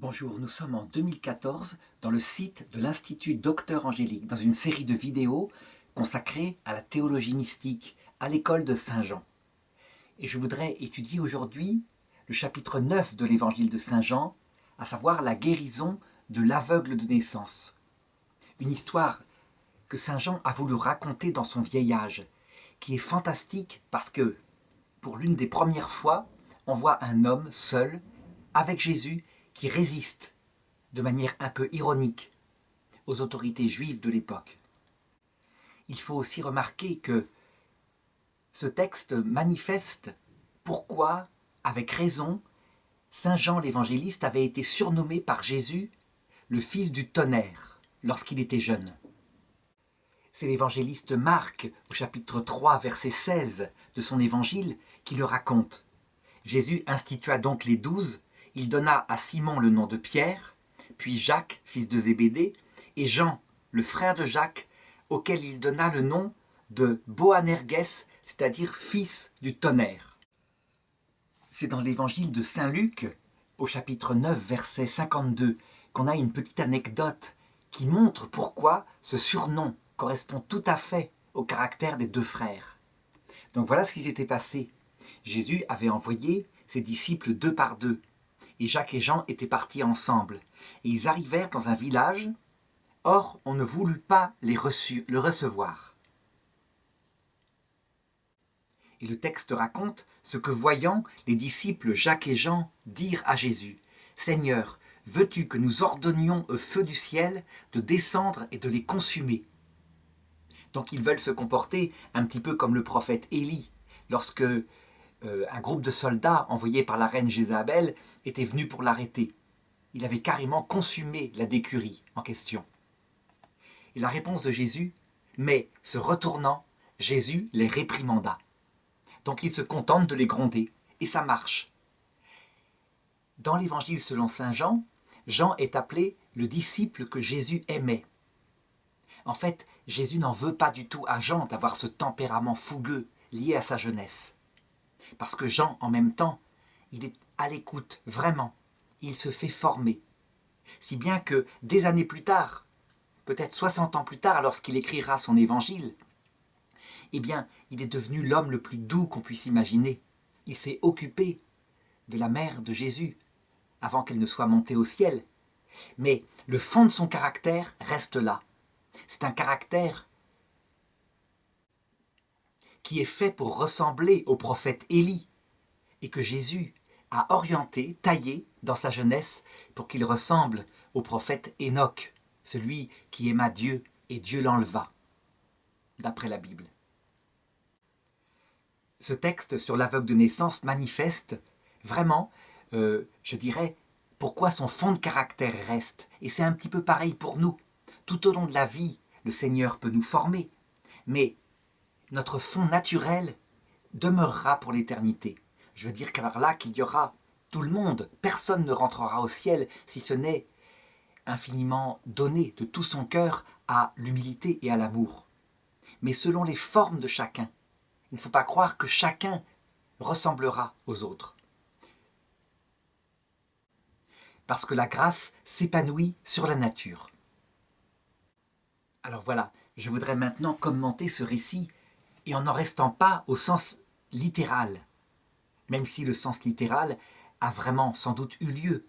Bonjour, nous sommes en 2014 dans le site de l'Institut Docteur Angélique, dans une série de vidéos consacrées à la théologie mystique à l'école de Saint-Jean. Et je voudrais étudier aujourd'hui le chapitre 9 de l'évangile de Saint-Jean, à savoir la guérison de l'aveugle de naissance. Une histoire que Saint-Jean a voulu raconter dans son vieil âge, qui est fantastique parce que, pour l'une des premières fois, on voit un homme seul, avec Jésus, qui résiste de manière un peu ironique aux autorités juives de l'époque. Il faut aussi remarquer que ce texte manifeste pourquoi, avec raison, Saint Jean l'évangéliste avait été surnommé par Jésus le fils du tonnerre lorsqu'il était jeune. C'est l'évangéliste Marc, au chapitre 3, verset 16 de son évangile, qui le raconte. Jésus institua donc les 12. Il donna à Simon le nom de Pierre, puis Jacques, fils de Zébédée, et Jean, le frère de Jacques, auquel il donna le nom de Boanerges, c'est-à-dire fils du tonnerre. C'est dans l'évangile de Saint Luc, au chapitre 9, verset 52, qu'on a une petite anecdote qui montre pourquoi ce surnom correspond tout à fait au caractère des deux frères. Donc voilà ce qui s'était passé. Jésus avait envoyé ses disciples deux par deux. Et Jacques et Jean étaient partis ensemble. Et ils arrivèrent dans un village. Or, on ne voulut pas le recevoir. Et le texte raconte ce que, voyant, les disciples Jacques et Jean dirent à Jésus : « Seigneur, veux-tu que nous ordonnions au feu du ciel de descendre et de les consumer ?» Donc ils veulent se comporter un petit peu comme le prophète Élie, lorsque un groupe de soldats envoyés par la reine Jézabel était venu pour l'arrêter. Il avait carrément consumé la d'écurie en question. Et la réponse de Jésus, mais se retournant, Jésus les réprimanda. Donc il se contente de les gronder, et ça marche. Dans l'évangile selon saint Jean, Jean est appelé le disciple que Jésus aimait. En fait, Jésus n'en veut pas du tout à Jean d'avoir ce tempérament fougueux lié à sa jeunesse. Parce que Jean, en même temps, il est à l'écoute, vraiment. Il se fait former. Si bien que, des années plus tard, peut-être 60 ans plus tard, lorsqu'il écrira son évangile, eh bien, il est devenu l'homme le plus doux qu'on puisse imaginer. Il s'est occupé de la mère de Jésus, avant qu'elle ne soit montée au ciel. Mais le fond de son caractère reste là. C'est un caractère qui est fait pour ressembler au prophète Élie, et que Jésus a orienté, taillé dans sa jeunesse pour qu'il ressemble au prophète Enoch, celui qui aima Dieu et Dieu l'enleva, d'après la Bible. Ce texte sur l'aveugle de naissance manifeste vraiment, je dirais, pourquoi son fond de caractère reste. Et c'est un petit peu pareil pour nous. Tout au long de la vie, le Seigneur peut nous former, mais notre fond naturel demeurera pour l'éternité. Je veux dire par là qu'il y aura tout le monde, personne ne rentrera au ciel si ce n'est infiniment donné de tout son cœur à l'humilité et à l'amour. Mais selon les formes de chacun, il ne faut pas croire que chacun ressemblera aux autres. Parce que la grâce s'épanouit sur la nature. Alors voilà, je voudrais maintenant commenter ce récit et en n'en restant pas au sens littéral, même si le sens littéral a vraiment sans doute eu lieu,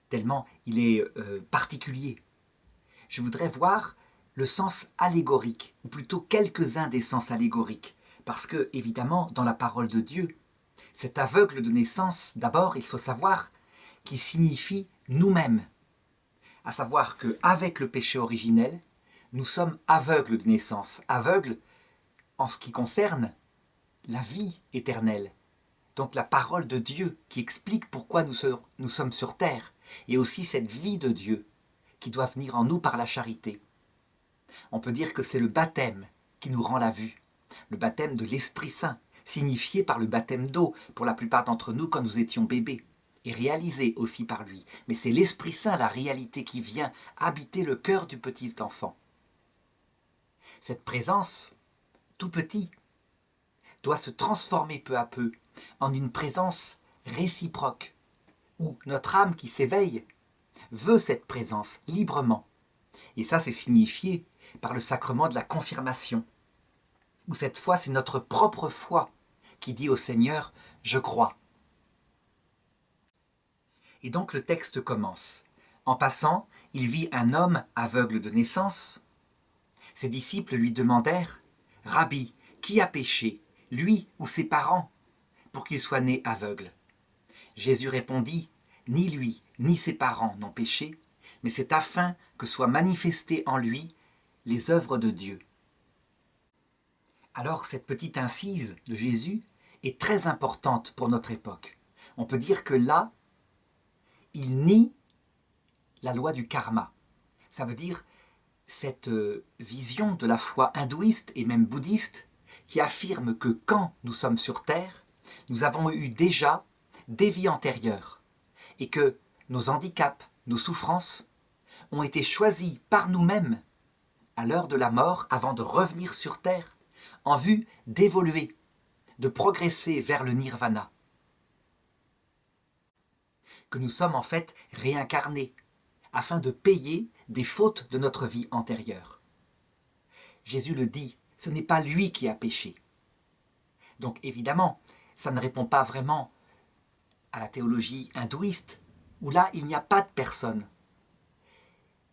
tellement il est particulier. Je voudrais voir le sens allégorique, ou plutôt quelques-uns des sens allégoriques, parce que, évidemment, dans la parole de Dieu, cet aveugle de naissance, d'abord, il faut savoir qu'il signifie nous-mêmes, à savoir qu'avec le péché originel, nous sommes aveugles de naissance, aveugles en ce qui concerne la vie éternelle, donc la parole de Dieu qui explique pourquoi nous sommes sur terre, et aussi cette vie de Dieu qui doit venir en nous par la charité. On peut dire que c'est le baptême qui nous rend la vue, le baptême de l'Esprit Saint, signifié par le baptême d'eau pour la plupart d'entre nous quand nous étions bébés, et réalisé aussi par lui. Mais c'est l'Esprit Saint, la réalité qui vient habiter le cœur du petit enfant. Cette présence, tout petit, doit se transformer peu à peu en une présence réciproque, où notre âme qui s'éveille veut cette présence librement. Et ça, c'est signifié par le sacrement de la confirmation, où cette foi, c'est notre propre foi qui dit au Seigneur « Je crois ». Et donc le texte commence. En passant, il vit un homme aveugle de naissance. Ses disciples lui demandèrent « Rabbi, qui a péché, lui ou ses parents, pour qu'il soit né aveugle ?» Jésus répondit « Ni lui, ni ses parents n'ont péché, mais c'est afin que soient manifestées en lui les œuvres de Dieu. » Alors cette petite incise de Jésus est très importante pour notre époque. On peut dire que là, il nie la loi du karma. Ça veut dire cette vision de la foi hindouiste et même bouddhiste qui affirme que quand nous sommes sur Terre, nous avons eu déjà des vies antérieures et que nos handicaps, nos souffrances ont été choisis par nous-mêmes à l'heure de la mort avant de revenir sur Terre en vue d'évoluer, de progresser vers le nirvana. Que nous sommes en fait réincarnés afin de payer des fautes de notre vie antérieure. Jésus le dit, ce n'est pas lui qui a péché. Donc évidemment, ça ne répond pas vraiment à la théologie hindouiste, où là, il n'y a pas de personne.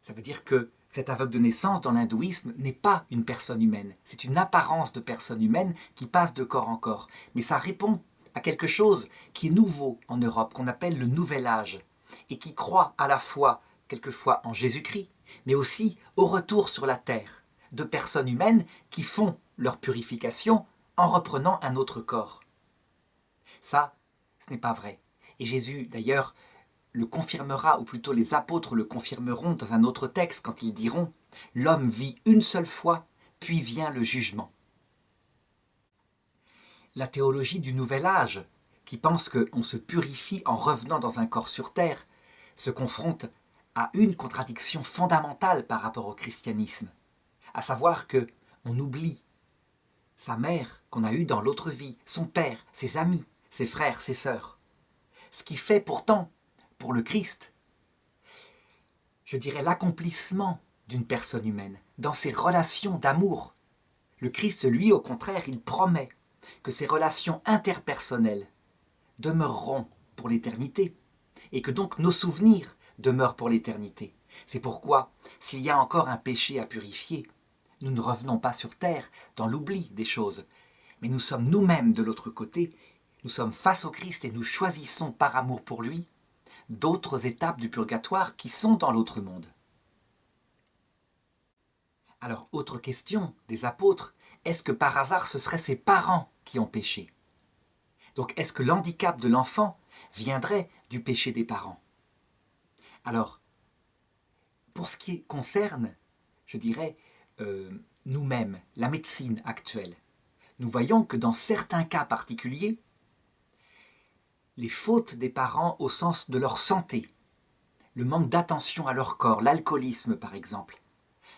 Ça veut dire que cet aveugle de naissance dans l'hindouisme n'est pas une personne humaine. C'est une apparence de personne humaine qui passe de corps en corps. Mais ça répond à quelque chose qui est nouveau en Europe, qu'on appelle le nouvel âge, et qui croit à la fois, quelquefois, en Jésus-Christ, mais aussi au retour sur la terre de personnes humaines qui font leur purification en reprenant un autre corps. Ça, ce n'est pas vrai. Et Jésus, d'ailleurs, le confirmera, ou plutôt les apôtres le confirmeront dans un autre texte quand ils diront « L'homme vit une seule fois, puis vient le jugement ». La théologie du nouvel âge, qui pense qu'on se purifie en revenant dans un corps sur terre, se confronte à une contradiction fondamentale par rapport au christianisme, à savoir qu'on oublie sa mère qu'on a eue dans l'autre vie, son père, ses amis, ses frères, ses sœurs. Ce qui fait pourtant, pour le Christ, je dirais l'accomplissement d'une personne humaine, dans ses relations d'amour. Le Christ, lui, au contraire, il promet que ces relations interpersonnelles demeureront pour l'éternité, et que donc nos souvenirs demeurent pour l'éternité. C'est pourquoi, s'il y a encore un péché à purifier, nous ne revenons pas sur terre dans l'oubli des choses, mais nous sommes nous-mêmes de l'autre côté, nous sommes face au Christ et nous choisissons par amour pour lui d'autres étapes du purgatoire qui sont dans l'autre monde. Alors, autre question des apôtres, est-ce que par hasard ce seraient ses parents qui ont péché? Donc, est-ce que l'handicap de l'enfant viendrait du péché des parents? Alors, pour ce qui concerne, je dirais, nous-mêmes, la médecine actuelle, nous voyons que dans certains cas particuliers, les fautes des parents au sens de leur santé, le manque d'attention à leur corps, l'alcoolisme par exemple,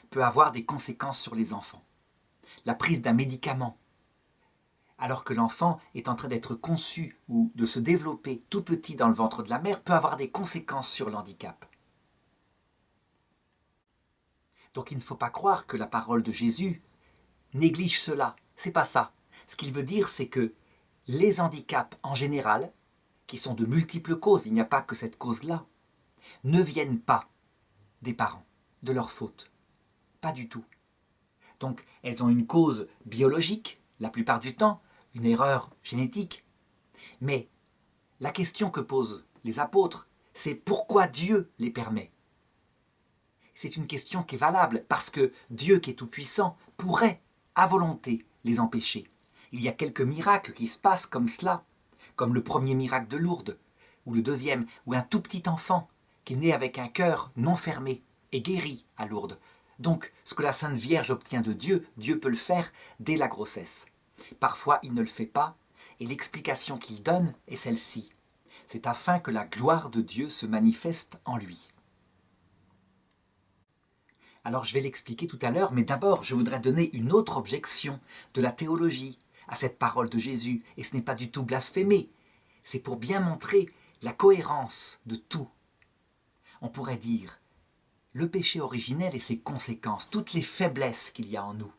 peut avoir des conséquences sur les enfants. La prise d'un médicament, alors que l'enfant est en train d'être conçu ou de se développer tout petit dans le ventre de la mère, peut avoir des conséquences sur l'handicap. Donc il ne faut pas croire que la parole de Jésus néglige cela. C'est pas ça. Ce qu'il veut dire, c'est que les handicaps en général, qui sont de multiples causes, il n'y a pas que cette cause-là, ne viennent pas des parents, de leur faute. Pas du tout. Donc elles ont une cause biologique, la plupart du temps, une erreur génétique. Mais la question que posent les apôtres, c'est pourquoi Dieu les permet? C'est une question qui est valable, parce que Dieu, qui est tout-puissant, pourrait, à volonté, les empêcher. Il y a quelques miracles qui se passent comme cela, comme le premier miracle de Lourdes, ou le deuxième, où un tout petit enfant, qui est né avec un cœur non fermé, est guéri à Lourdes. Donc, ce que la Sainte Vierge obtient de Dieu, Dieu peut le faire dès la grossesse. Parfois, il ne le fait pas, et l'explication qu'il donne est celle-ci. C'est afin que la gloire de Dieu se manifeste en lui. Alors je vais l'expliquer tout à l'heure, mais d'abord je voudrais donner une autre objection de la théologie à cette parole de Jésus, et ce n'est pas du tout blasphémé, c'est pour bien montrer la cohérence de tout. on pourrait dire le péché originel et ses conséquences, toutes les faiblesses qu'il y a en nous,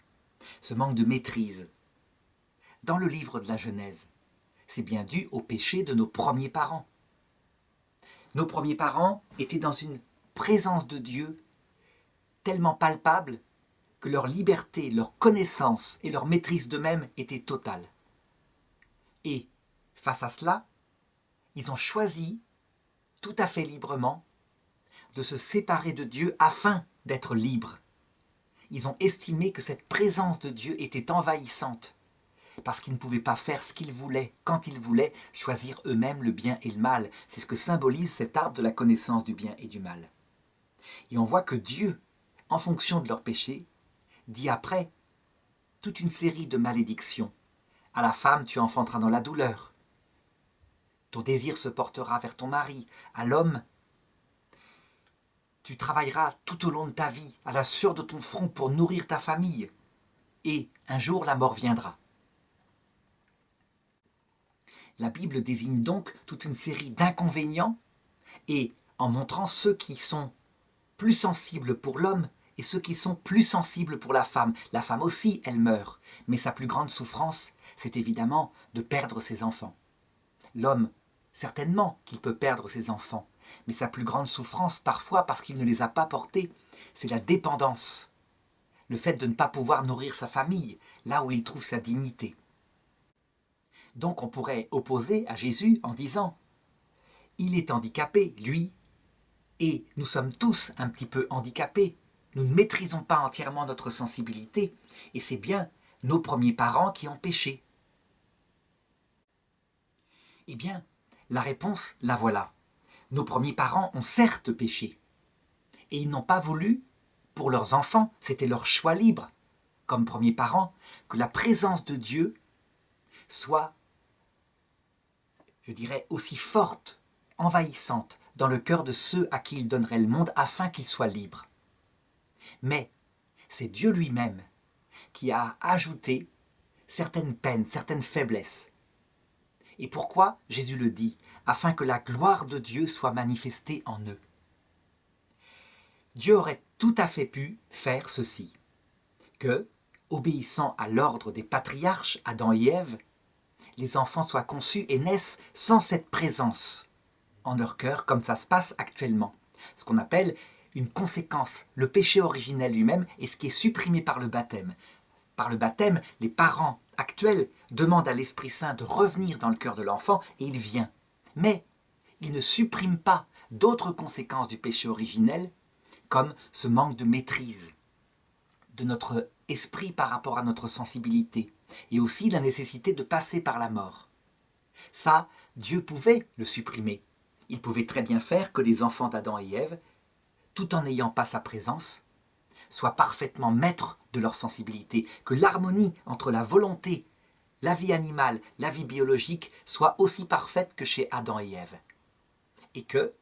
ce manque de maîtrise. Dans le livre de la Genèse, c'est bien dû au péché de nos premiers parents. Nos premiers parents étaient dans une présence de Dieu tellement palpable que leur liberté, leur connaissance et leur maîtrise d'eux-mêmes étaient totales. Et face à cela, ils ont choisi, tout à fait librement, de se séparer de Dieu afin d'être libres. Ils ont estimé que cette présence de Dieu était envahissante, parce qu'ils ne pouvaient pas faire ce qu'ils voulaient, quand ils voulaient, choisir eux-mêmes le bien et le mal. C'est ce que symbolise cet arbre de la connaissance du bien et du mal. Et on voit que Dieu, en fonction de leur péché, dit après toute une série de malédictions. À la femme, tu enfanteras dans la douleur. Ton désir se portera vers ton mari. À l'homme, tu travailleras tout au long de ta vie à la sueur de ton front pour nourrir ta famille. Et un jour, la mort viendra. La Bible désigne donc toute une série d'inconvénients et en montrant ceux qui sont plus sensibles pour l'homme et ceux qui sont plus sensibles pour la femme. La femme aussi, elle meurt, mais sa plus grande souffrance, c'est évidemment de perdre ses enfants. L'homme, certainement qu'il peut perdre ses enfants, mais sa plus grande souffrance, parfois parce qu'il ne les a pas portés, c'est la dépendance, le fait de ne pas pouvoir nourrir sa famille, là où il trouve sa dignité. Donc on pourrait opposer à Jésus en disant « Il est handicapé, lui, et nous sommes tous un petit peu handicapés. Nous ne maîtrisons pas entièrement notre sensibilité, et c'est bien nos premiers parents qui ont péché. » Eh bien, la réponse, la voilà. Nos premiers parents ont certes péché, et ils n'ont pas voulu, pour leurs enfants, c'était leur choix libre, comme premiers parents, que la présence de Dieu soit, je dirais, aussi forte, envahissante, dans le cœur de ceux à qui il donnerait le monde afin qu'ils soient libres. Mais c'est Dieu lui-même qui a ajouté certaines peines, certaines faiblesses. Et pourquoi Jésus le dit? Afin que la gloire de Dieu soit manifestée en eux. Dieu aurait tout à fait pu faire ceci, que, obéissant à l'ordre des patriarches Adam et Ève, les enfants soient conçus et naissent sans cette présence en leur cœur, comme ça se passe actuellement. Ce qu'on appelle une conséquence, le péché originel lui-même, et ce qui est supprimé par le baptême. Par le baptême, les parents actuels demandent à l'Esprit Saint de revenir dans le cœur de l'enfant, et il vient. Mais il ne supprime pas d'autres conséquences du péché originel, comme ce manque de maîtrise de notre esprit par rapport à notre sensibilité, et aussi la nécessité de passer par la mort. Ça, Dieu pouvait le supprimer. Il pouvait très bien faire que les enfants d'Adam et Ève, tout en n'ayant pas sa présence, soient parfaitement maîtres de leur sensibilité, que l'harmonie entre la volonté, la vie animale, la vie biologique soit aussi parfaite que chez Adam et Ève. Et que,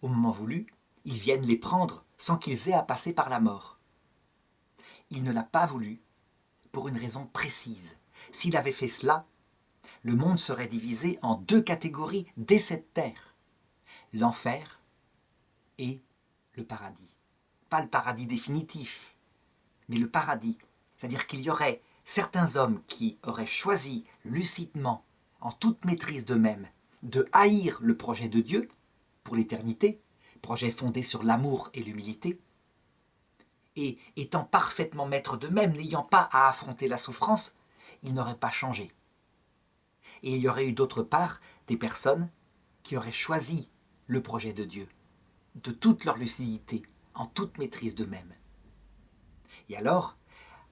au moment voulu, ils viennent les prendre sans qu'ils aient à passer par la mort. Il ne l'a pas voulu pour une raison précise. S'il avait fait cela, le monde serait divisé en deux catégories dès cette terre. L'enfer et le paradis. Pas le paradis définitif, mais le paradis. C'est-à-dire qu'il y aurait certains hommes qui auraient choisi lucidement, en toute maîtrise d'eux-mêmes, de haïr le projet de Dieu pour l'éternité, projet fondé sur l'amour et l'humilité, et étant parfaitement maîtres d'eux-mêmes, n'ayant pas à affronter la souffrance, ils n'auraient pas changé. Et il y aurait eu d'autre part des personnes qui auraient choisi le projet de Dieu, de toute leur lucidité, en toute maîtrise d'eux-mêmes. Et alors,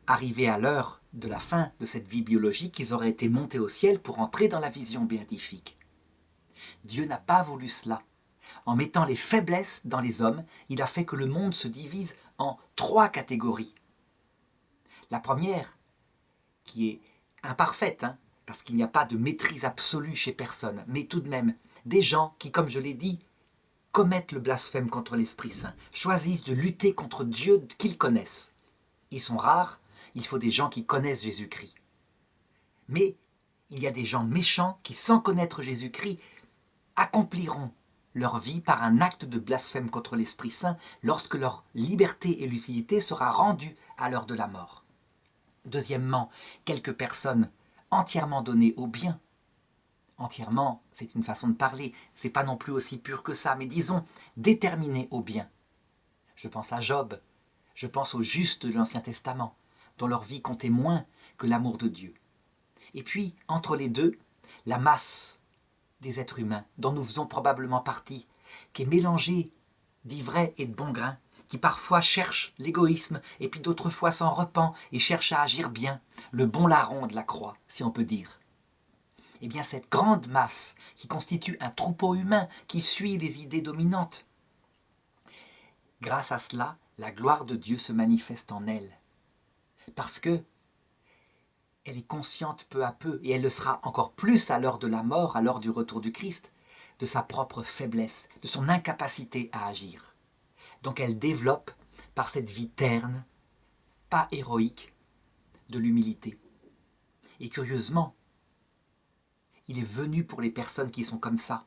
arrivés à l'heure de la fin de cette vie biologique, ils auraient été montés au ciel pour entrer dans la vision béatifique. Dieu n'a pas voulu cela. En mettant les faiblesses dans les hommes, il a fait que le monde se divise en trois catégories. La première, qui est imparfaite, parce qu'il n'y a pas de maîtrise absolue chez personne, mais tout de même, des gens qui, comme je l'ai dit, commettent le blasphème contre l'Esprit Saint, choisissent de lutter contre Dieu qu'ils connaissent. Ils sont rares, il faut des gens qui connaissent Jésus-Christ. Mais il y a des gens méchants qui, sans connaître Jésus-Christ, accompliront leur vie par un acte de blasphème contre l'Esprit Saint lorsque leur liberté et lucidité sera rendue à l'heure de la mort. Deuxièmement, quelques personnes entièrement données au bien. Entièrement, c'est une façon de parler, c'est pas non plus aussi pur que ça, mais disons déterminées au bien. Je pense à Job, je pense aux justes de l'Ancien Testament, dont leur vie comptait moins que l'amour de Dieu. Et puis, entre les deux, la masse des êtres humains, dont nous faisons probablement partie, qui est mélangée d'ivraie et de bon grain, qui parfois cherche l'égoïsme, et puis d'autres fois s'en repent et cherche à agir bien, le bon larron de la croix, si on peut dire. Eh bien, cette grande masse qui constitue un troupeau humain qui suit les idées dominantes, grâce à cela, la gloire de Dieu se manifeste en elle. Parce que elle est consciente peu à peu, et elle le sera encore plus à l'heure de la mort, à l'heure du retour du Christ, de sa propre faiblesse, de son incapacité à agir. Donc elle développe, par cette vie terne, pas héroïque, de l'humilité. Et curieusement, il est venu pour les personnes qui sont comme ça.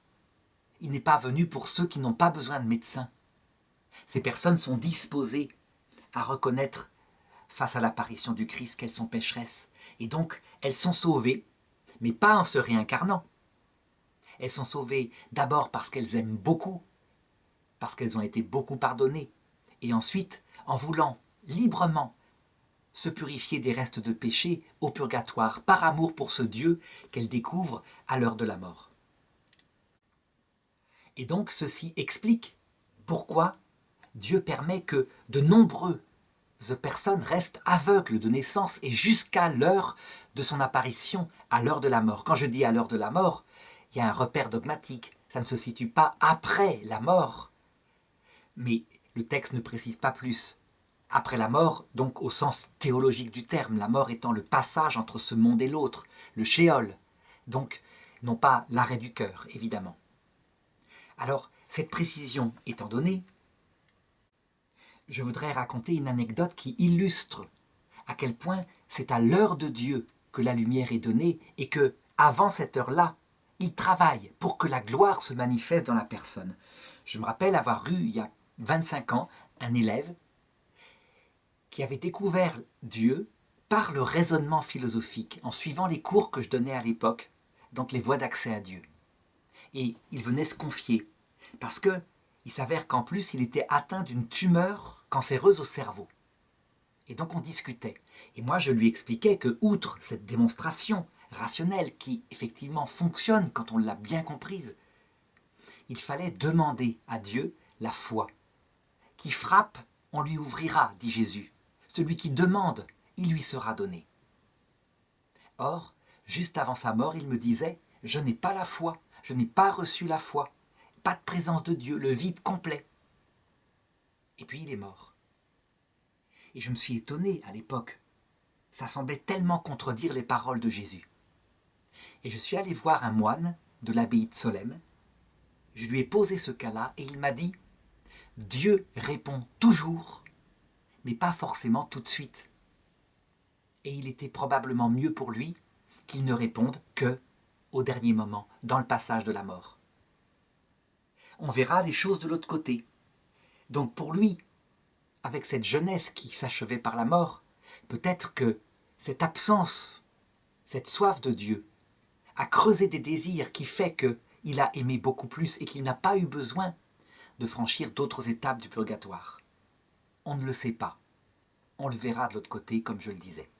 Il n'est pas venu pour ceux qui n'ont pas besoin de médecin. Ces personnes sont disposées à reconnaître face à l'apparition du Christ qu'elles sont pécheresses. Et donc, elles sont sauvées, mais pas en se réincarnant. Elles sont sauvées d'abord parce qu'elles aiment beaucoup, parce qu'elles ont été beaucoup pardonnées, et ensuite en voulant librement se purifier des restes de péché au purgatoire, par amour pour ce Dieu qu'elles découvrent à l'heure de la mort. Et donc ceci explique pourquoi Dieu permet que de nombreuses personnes restent aveugles de naissance et jusqu'à l'heure de son apparition, à l'heure de la mort. Quand je dis à l'heure de la mort, il y a un repère dogmatique. Ça ne se situe pas après la mort. Mais le texte ne précise pas plus. Après la mort, donc au sens théologique du terme, la mort étant le passage entre ce monde et l'autre, le shéol, donc non pas l'arrêt du cœur, évidemment. Alors, cette précision étant donnée, je voudrais raconter une anecdote qui illustre à quel point c'est à l'heure de Dieu que la lumière est donnée et que, avant cette heure-là, il travaille pour que la gloire se manifeste dans la personne. Je me rappelle avoir eu, il y a 25 ans, un élève qui avait découvert Dieu par le raisonnement philosophique, en suivant les cours que je donnais à l'époque, donc les voies d'accès à Dieu. Et il venait se confier, parce que il s'avère qu'en plus, il était atteint d'une tumeur cancéreuse au cerveau. Et donc on discutait. Et moi, je lui expliquais que, outre cette démonstration rationnelle qui, effectivement, fonctionne quand on l'a bien comprise, il fallait demander à Dieu la foi. Qui frappe, on lui ouvrira, dit Jésus. Celui qui demande, il lui sera donné. Or, juste avant sa mort, il me disait « Je n'ai pas la foi, je n'ai pas reçu la foi, pas de présence de Dieu, le vide complet. » Et puis il est mort. Et je me suis étonné à l'époque. Ça semblait tellement contredire les paroles de Jésus. Et je suis allé voir un moine de l'abbaye de Solesmes. Je lui ai posé ce cas-là et il m'a dit « Dieu répond toujours, mais pas forcément tout de suite. » Et il était probablement mieux pour lui qu'il ne réponde que au dernier moment, dans le passage de la mort. On verra les choses de l'autre côté. Donc pour lui, avec cette jeunesse qui s'achevait par la mort, peut-être que cette absence, cette soif de Dieu, a creusé des désirs qui fait qu'il a aimé beaucoup plus et qu'il n'a pas eu besoin de franchir d'autres étapes du purgatoire. On ne le sait pas. On le verra de l'autre côté, comme je le disais.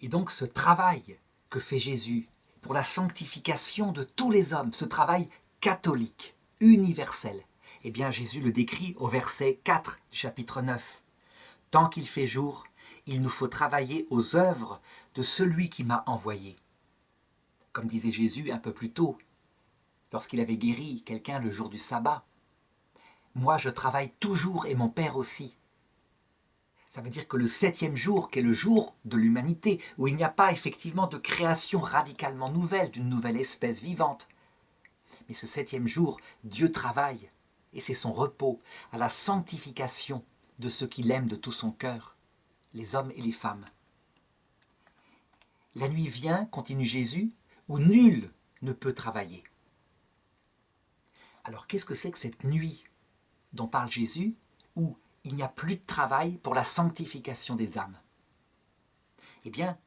Et donc ce travail que fait Jésus pour la sanctification de tous les hommes, ce travail catholique, universel, eh bien Jésus le décrit au verset 4 du chapitre 9. « Tant qu'il fait jour, il nous faut travailler aux œuvres de celui qui m'a envoyé. » Comme disait Jésus un peu plus tôt, lorsqu'il avait guéri quelqu'un le jour du sabbat. « Moi je travaille toujours et mon Père aussi. » Ça veut dire que le 7e jour, qui est le jour de l'humanité, où il n'y a pas effectivement de création radicalement nouvelle, d'une nouvelle espèce vivante, mais ce 7e jour, Dieu travaille, et c'est son repos, à la sanctification de ceux qui l'aiment de tout son cœur, les hommes et les femmes. La nuit vient, continue Jésus, où nul ne peut travailler. Alors qu'est-ce que c'est que cette nuit dont parle Jésus, où il n'y a plus de travail pour la sanctification des âmes? Eh bien,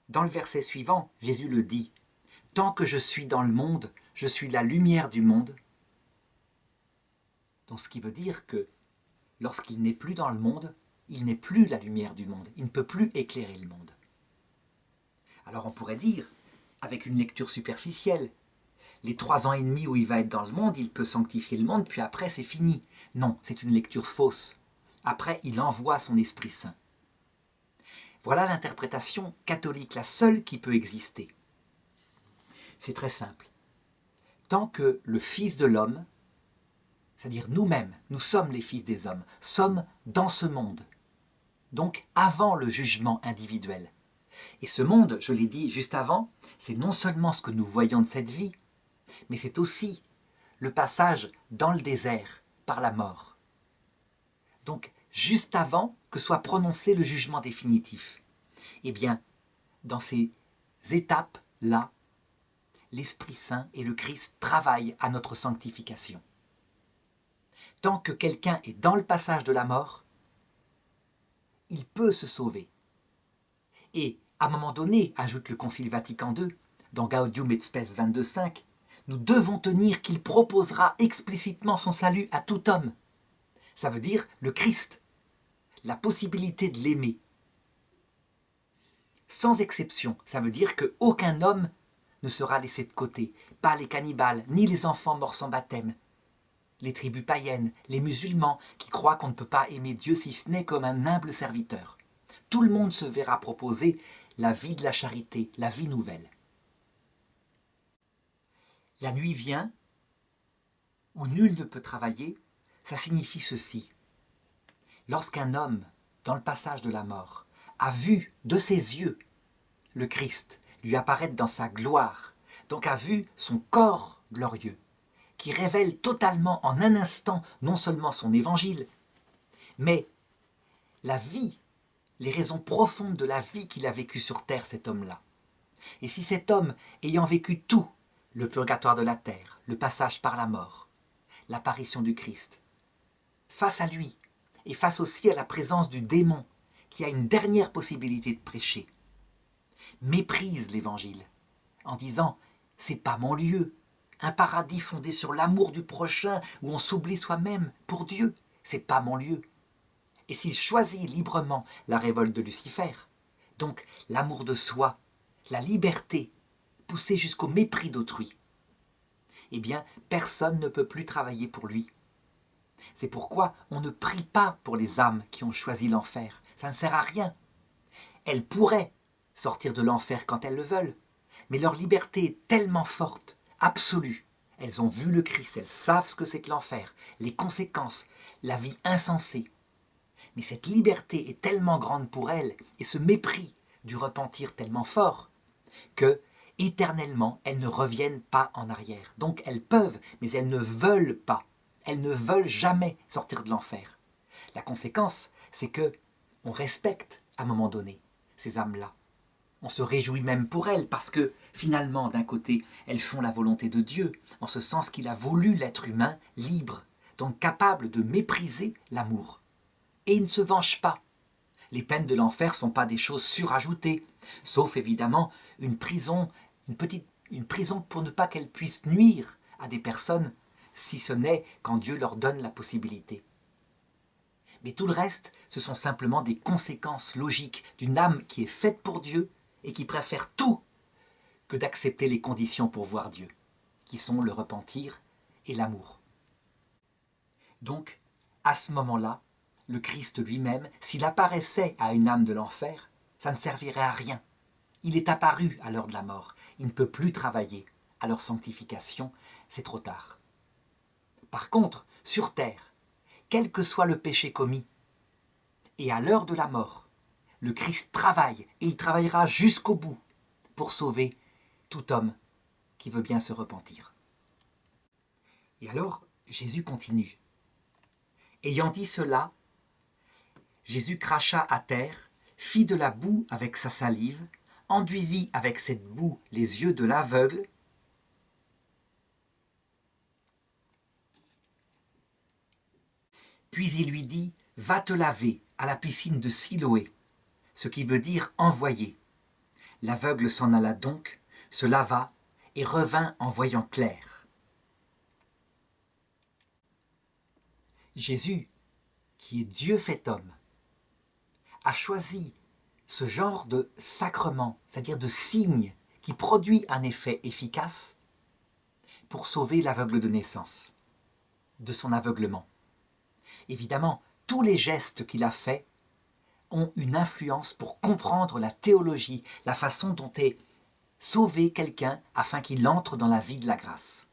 dans le verset suivant, Jésus le dit, « Tant que je suis dans le monde, je suis la lumière du monde. » Donc ce qui veut dire que lorsqu'il n'est plus dans le monde, il n'est plus la lumière du monde, il ne peut plus éclairer le monde. Alors on pourrait dire, avec une lecture superficielle, les 3 ans et demi où il va être dans le monde, il peut sanctifier le monde, puis après c'est fini. Non, c'est une lecture fausse. Après, il envoie son Esprit Saint. Voilà l'interprétation catholique, la seule qui peut exister. C'est très simple. Tant que le Fils de l'homme, c'est-à-dire nous-mêmes, nous sommes les fils des hommes, sommes dans ce monde, donc avant le jugement individuel. Et ce monde, je l'ai dit juste avant, c'est non seulement ce que nous voyons de cette vie, mais c'est aussi le passage dans le désert par la mort. Donc, juste avant que soit prononcé le jugement définitif. Eh bien, dans ces étapes-là, l'Esprit Saint et le Christ travaillent à notre sanctification. Tant que quelqu'un est dans le passage de la mort, il peut se sauver. Et à un moment donné, ajoute le Concile Vatican II, dans Gaudium et Spes 22.5, nous devons tenir qu'il proposera explicitement son salut à tout homme. Ça veut dire le Christ, la possibilité de l'aimer. Sans exception, ça veut dire qu'aucun homme ne sera laissé de côté, pas les cannibales, ni les enfants morts sans baptême, les tribus païennes, les musulmans qui croient qu'on ne peut pas aimer Dieu si ce n'est comme un humble serviteur. Tout le monde se verra proposer la vie de la charité, la vie nouvelle. La nuit vient, où nul ne peut travailler, ça signifie ceci. Lorsqu'un homme, dans le passage de la mort, a vu de ses yeux le Christ lui apparaître dans sa gloire, donc a vu son corps glorieux, qui révèle totalement en un instant non seulement son évangile, mais la vie, les raisons profondes de la vie qu'il a vécue sur terre, cet homme-là. Et si cet homme, ayant vécu tout, le purgatoire de la terre, le passage par la mort, l'apparition du Christ, face à lui, et face aussi à la présence du démon, qui a une dernière possibilité de prêcher, méprise l'évangile, en disant « c'est pas mon lieu ». Un paradis fondé sur l'amour du prochain où on s'oublie soi-même pour Dieu, c'est pas mon lieu. Et s'il choisit librement la révolte de Lucifer, donc l'amour de soi, la liberté, poussée jusqu'au mépris d'autrui, eh bien personne ne peut plus travailler pour lui. C'est pourquoi on ne prie pas pour les âmes qui ont choisi l'enfer. Ça ne sert à rien. Elles pourraient sortir de l'enfer quand elles le veulent, mais leur liberté est tellement forte, absolue. Elles ont vu le Christ, elles savent ce que c'est que l'enfer, les conséquences, la vie insensée. Mais cette liberté est tellement grande pour elles, et ce mépris du repentir tellement fort, que, éternellement, elles ne reviennent pas en arrière. Donc elles peuvent, mais elles ne veulent pas. Elles ne veulent jamais sortir de l'enfer. La conséquence, c'est que on respecte, à un moment donné, ces âmes-là. On se réjouit même pour elles, parce que, finalement, d'un côté, elles font la volonté de Dieu, en ce sens qu'il a voulu l'être humain libre, donc capable de mépriser l'amour. Et il ne se venge pas. Les peines de l'enfer ne sont pas des choses surajoutées, sauf évidemment une prison pour ne pas qu'elles puissent nuire à des personnes, si ce n'est quand Dieu leur donne la possibilité. Mais tout le reste, ce sont simplement des conséquences logiques d'une âme qui est faite pour Dieu et qui préfère tout que d'accepter les conditions pour voir Dieu, qui sont le repentir et l'amour. Donc, à ce moment-là, le Christ lui-même, s'il apparaissait à une âme de l'enfer, ça ne servirait à rien. Il est apparu à l'heure de la mort. Il ne peut plus travailler à leur sanctification, c'est trop tard. Par contre, sur terre, quel que soit le péché commis, et à l'heure de la mort, le Christ travaille, et il travaillera jusqu'au bout pour sauver tout homme qui veut bien se repentir. Et alors, Jésus continue. Ayant dit cela, Jésus cracha à terre, fit de la boue avec sa salive, enduisit avec cette boue les yeux de l'aveugle, Puis il lui dit « Va te laver à la piscine de Siloé », ce qui veut dire « envoyer ». L'aveugle s'en alla donc, se lava et revint en voyant clair. Jésus, qui est Dieu fait homme, a choisi ce genre de sacrement, c'est-à-dire de signe qui produit un effet efficace pour sauver l'aveugle de naissance, de son aveuglement. Évidemment, tous les gestes qu'il a faits ont une influence pour comprendre la théologie, la façon dont est sauvé quelqu'un afin qu'il entre dans la vie de la grâce.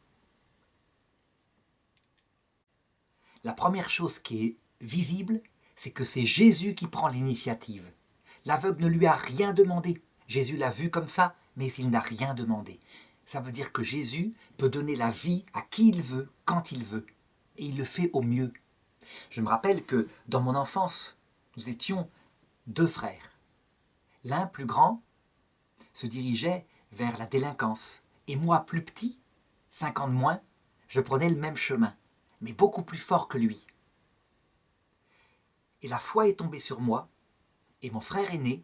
La première chose qui est visible, c'est que c'est Jésus qui prend l'initiative. L'aveugle ne lui a rien demandé. Jésus l'a vu comme ça, mais il n'a rien demandé. Ça veut dire que Jésus peut donner la vie à qui il veut, quand il veut. Et il le fait au mieux. Je me rappelle que dans mon enfance, nous étions 2 frères. L'un, plus grand, se dirigeait vers la délinquance. Et moi, plus petit, 5 ans de moins, je prenais le même chemin, mais beaucoup plus fort que lui. Et la foi est tombée sur moi, et mon frère aîné,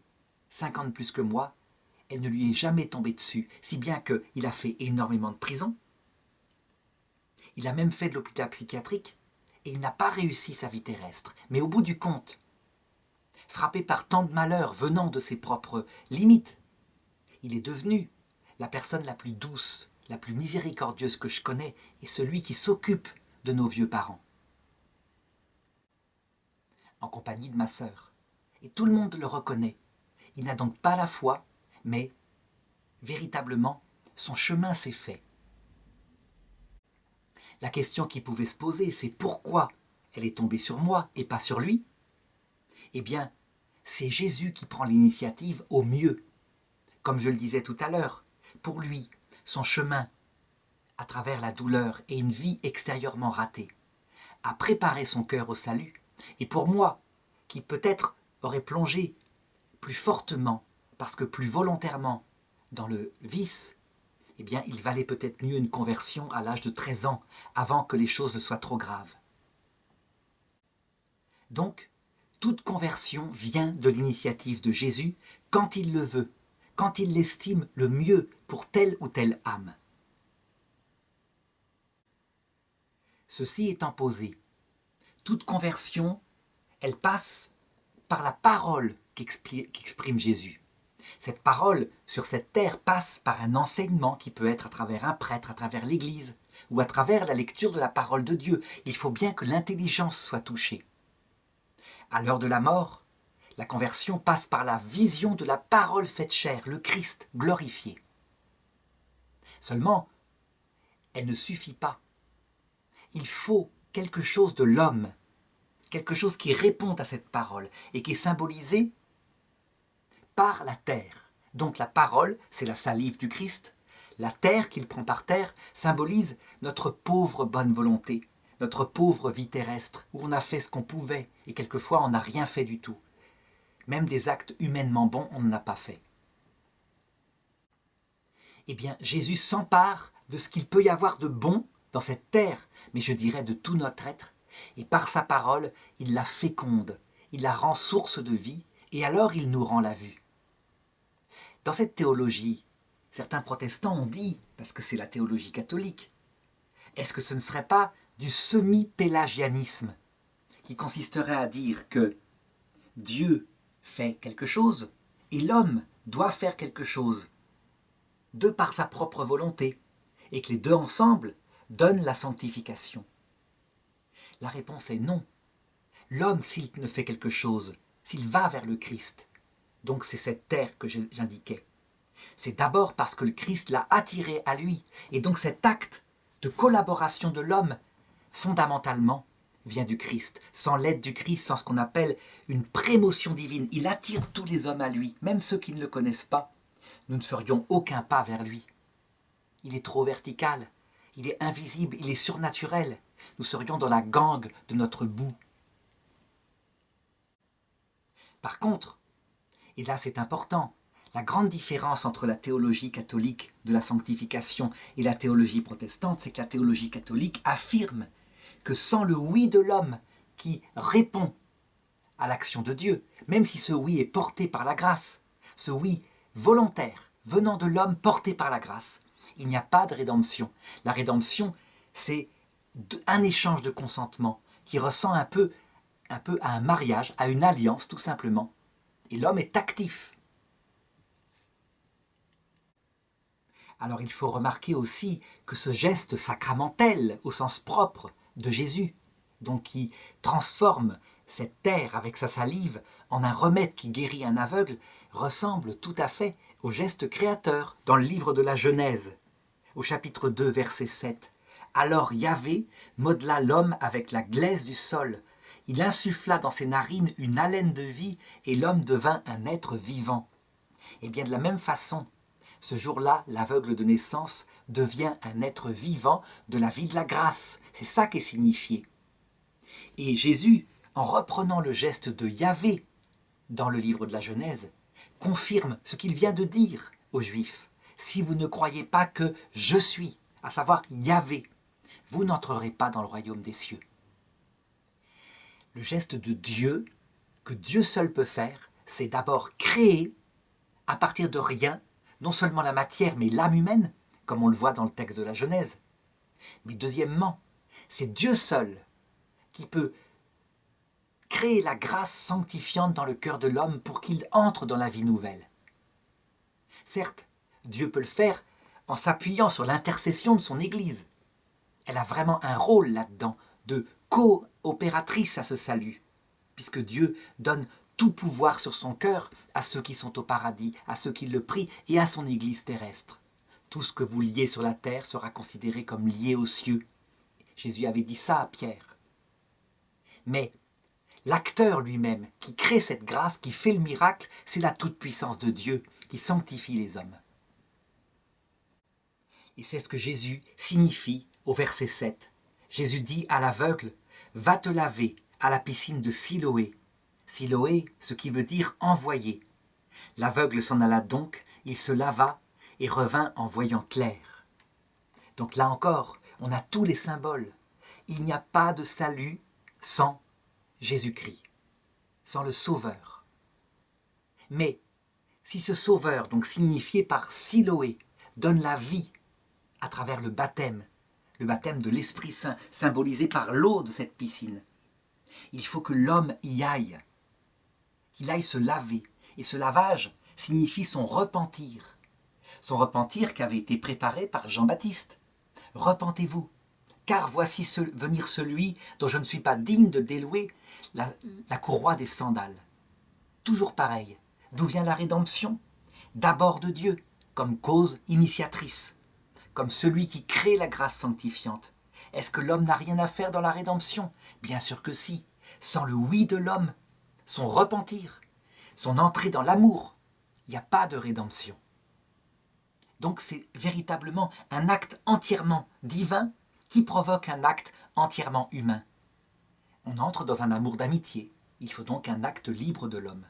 5 ans de plus que moi, elle ne lui est jamais tombée dessus, si bien qu'il a fait énormément de prison. Il a même fait de l'hôpital psychiatrique, et il n'a pas réussi sa vie terrestre. Mais au bout du compte, frappé par tant de malheurs venant de ses propres limites, il est devenu la personne la plus douce, la plus miséricordieuse que je connais, et celui qui s'occupe de nos vieux parents. En compagnie de ma sœur. Et tout le monde le reconnaît. Il n'a donc pas la foi, mais véritablement, son chemin s'est fait. La question qui pouvait se poser, c'est pourquoi elle est tombée sur moi et pas sur lui? Eh bien, c'est Jésus qui prend l'initiative au mieux. Comme je le disais tout à l'heure, pour lui, son chemin, à travers la douleur et une vie extérieurement ratée, a préparé son cœur au salut. Et pour moi, qui peut-être aurait plongé plus fortement, parce que plus volontairement, dans le vice, eh bien, il valait peut-être mieux une conversion à l'âge de 13 ans, avant que les choses ne soient trop graves. Donc, toute conversion vient de l'initiative de Jésus quand il le veut, quand il l'estime le mieux pour telle ou telle âme. Ceci étant posé, toute conversion, elle passe par la parole qu'exprime Jésus. Cette parole sur cette terre passe par un enseignement qui peut être à travers un prêtre, à travers l'Église, ou à travers la lecture de la parole de Dieu. Il faut bien que l'intelligence soit touchée. À l'heure de la mort, la conversion passe par la vision de la parole faite chair, le Christ glorifié. Seulement, elle ne suffit pas. Il faut quelque chose de l'homme, quelque chose qui réponde à cette parole et qui est symbolisé par la terre. Donc la parole, c'est la salive du Christ. La terre qu'il prend par terre symbolise notre pauvre bonne volonté, notre pauvre vie terrestre, où on a fait ce qu'on pouvait, et quelquefois on n'a rien fait du tout. Même des actes humainement bons, on n'en a pas fait. Eh bien, Jésus s'empare de ce qu'il peut y avoir de bon dans cette terre, mais je dirais de tout notre être, et par sa parole, il la féconde, il la rend source de vie, et alors il nous rend la vue. Dans cette théologie, certains protestants ont dit, parce que c'est la théologie catholique, est-ce que ce ne serait pas du semi-pélagianisme, qui consisterait à dire que Dieu fait quelque chose, et l'homme doit faire quelque chose, de par sa propre volonté, et que les deux ensemble donnent la sanctification? La réponse est non. L'homme, s'il ne fait quelque chose, s'il va vers le Christ, donc c'est cette terre que j'indiquais, c'est d'abord parce que le Christ l'a attiré à lui, et donc cet acte de collaboration de l'homme, fondamentalement, vient du Christ. Sans l'aide du Christ, sans ce qu'on appelle une prémotion divine, il attire tous les hommes à lui, même ceux qui ne le connaissent pas. Nous ne ferions aucun pas vers lui. Il est trop vertical, il est invisible, il est surnaturel. Nous serions dans la gangue de notre boue. Par contre, et là c'est important, la grande différence entre la théologie catholique de la sanctification et la théologie protestante, c'est que la théologie catholique affirme que sans le oui de l'homme qui répond à l'action de Dieu, même si ce oui est porté par la grâce, ce oui volontaire, venant de l'homme porté par la grâce, il n'y a pas de rédemption. La rédemption, c'est un échange de consentement qui ressemble un peu à un mariage, à une alliance tout simplement. Et l'homme est actif. Alors il faut remarquer aussi que ce geste sacramentel, au sens propre, de Jésus, donc qui transforme cette terre avec sa salive en un remède qui guérit un aveugle, ressemble tout à fait au geste créateur dans le livre de la Genèse, au chapitre 2, verset 7. Alors Yahvé modela l'homme avec la glaise du sol. Il insuffla dans ses narines une haleine de vie et l'homme devint un être vivant. Et bien de la même façon, ce jour-là, l'aveugle de naissance devient un être vivant de la vie de la grâce. C'est ça qui est signifié. Et Jésus, en reprenant le geste de Yahvé dans le livre de la Genèse, confirme ce qu'il vient de dire aux Juifs. Si vous ne croyez pas que je suis, à savoir Yahvé, vous n'entrerez pas dans le royaume des cieux. Le geste de Dieu, que Dieu seul peut faire, c'est d'abord créer, à partir de rien, non seulement la matière, mais l'âme humaine, comme on le voit dans le texte de la Genèse. Mais deuxièmement, c'est Dieu seul qui peut créer la grâce sanctifiante dans le cœur de l'homme pour qu'il entre dans la vie nouvelle. Certes, Dieu peut le faire en s'appuyant sur l'intercession de son Église. Elle a vraiment un rôle là-dedans, de coopératrice à ce salut, puisque Dieu donne tout pouvoir sur son cœur à ceux qui sont au paradis, à ceux qui le prient et à son Église terrestre. Tout ce que vous liez sur la terre sera considéré comme lié aux cieux. Jésus avait dit ça à Pierre. Mais l'acteur lui-même, qui crée cette grâce, qui fait le miracle, c'est la toute-puissance de Dieu qui sanctifie les hommes. Et c'est ce que Jésus signifie au verset 7. Jésus dit à l'aveugle, « Va te laver à la piscine de Siloé ». Siloé, ce qui veut dire « envoyé ». L'aveugle s'en alla donc, il se lava et revint en voyant clair. Donc là encore, on a tous les symboles. Il n'y a pas de salut sans Jésus-Christ, sans le Sauveur. Mais si ce Sauveur, donc signifié par Siloé, donne la vie à travers le baptême de l'Esprit Saint, symbolisé par l'eau de cette piscine, il faut que l'homme y aille, qu'il aille se laver. Et ce lavage signifie son repentir qui avait été préparé par Jean-Baptiste. Repentez-vous, car voici venir celui dont je ne suis pas digne de délouer la courroie des sandales. Toujours pareil, d'où vient la rédemption? D'abord de Dieu, comme cause initiatrice, comme celui qui crée la grâce sanctifiante. Est-ce que l'homme n'a rien à faire dans la rédemption? Bien sûr que si. Sans le oui de l'homme, son repentir, son entrée dans l'amour, il n'y a pas de rédemption. Donc c'est véritablement un acte entièrement divin qui provoque un acte entièrement humain. On entre dans un amour d'amitié. Il faut donc un acte libre de l'homme.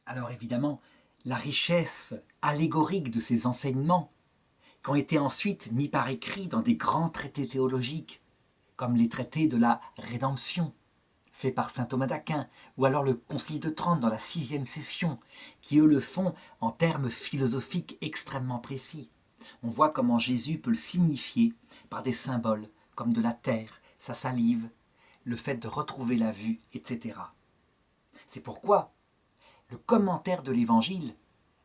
Alors évidemment, la richesse allégorique de ces enseignements, qui ont été ensuite mis par écrit dans des grands traités théologiques, comme les traités de la rédemption, faits par saint Thomas d'Aquin, ou alors le Concile de Trente dans la 6e session, qui eux le font en termes philosophiques extrêmement précis. On voit comment Jésus peut le signifier par des symboles, comme de la terre, sa salive, le fait de retrouver la vue, etc. C'est pourquoi le commentaire de l'Évangile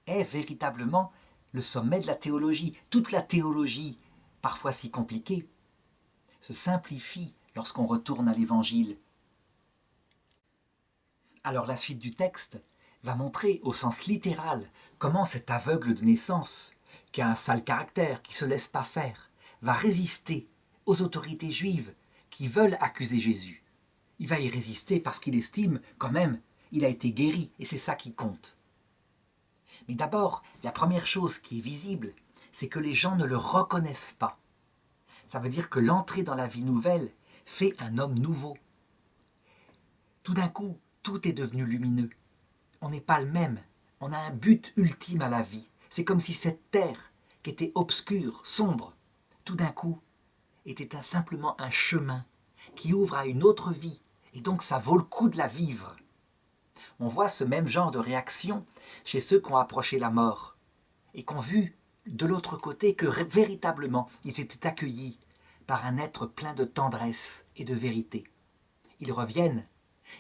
est véritablement le sommet de la théologie. Toute la théologie, parfois si compliquée, se simplifie lorsqu'on retourne à l'Évangile. Alors la suite du texte va montrer au sens littéral comment cet aveugle de naissance, qui a un sale caractère, qui ne se laisse pas faire, va résister aux autorités juives qui veulent accuser Jésus. Il va y résister parce qu'il estime quand même il a été guéri et c'est ça qui compte. Mais d'abord, la première chose qui est visible, c'est que les gens ne le reconnaissent pas. Ça veut dire que l'entrée dans la vie nouvelle fait un homme nouveau. Tout d'un coup, tout est devenu lumineux. On n'est pas le même. On a un but ultime à la vie. C'est comme si cette terre, qui était obscure, sombre, tout d'un coup, était simplement un chemin qui ouvre à une autre vie, et donc ça vaut le coup de la vivre. On voit ce même genre de réaction chez ceux qui ont approché la mort, et qui ont vu de l'autre côté que véritablement ils étaient accueillis par un être plein de tendresse et de vérité. Ils reviennent,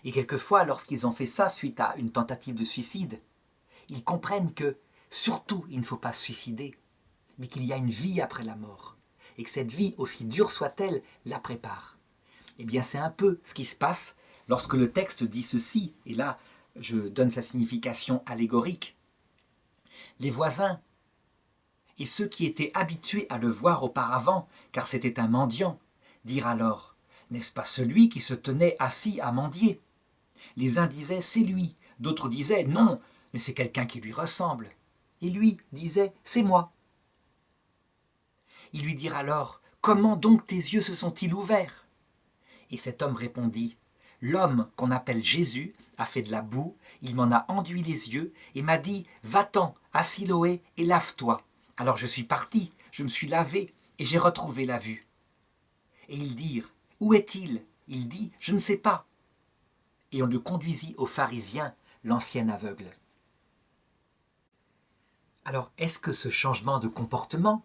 et quelquefois lorsqu'ils ont fait ça suite à une tentative de suicide, ils comprennent que surtout il ne faut pas se suicider, mais qu'il y a une vie après la mort, et que cette vie, aussi dure soit-elle, la prépare. Eh bien c'est un peu ce qui se passe lorsque le texte dit ceci, et là je donne sa signification allégorique. Les voisins et ceux qui étaient habitués à le voir auparavant, car c'était un mendiant, dirent alors, n'est-ce pas celui qui se tenait assis à mendier? Les uns disaient, c'est lui, d'autres disaient, non, mais c'est quelqu'un qui lui ressemble. Et lui disait, c'est moi. Ils lui dirent alors, comment donc tes yeux se sont-ils ouverts? Et cet homme répondit, l'homme qu'on appelle Jésus a fait de la boue, il m'en a enduit les yeux et m'a dit, va-t'en à Siloé et lave-toi. Alors je suis parti, je me suis lavé et j'ai retrouvé la vue. Et ils dirent, où est-il? Il dit, je ne sais pas. Et on le conduisit aux pharisiens, l'ancien aveugle. Alors, est-ce que ce changement de comportement,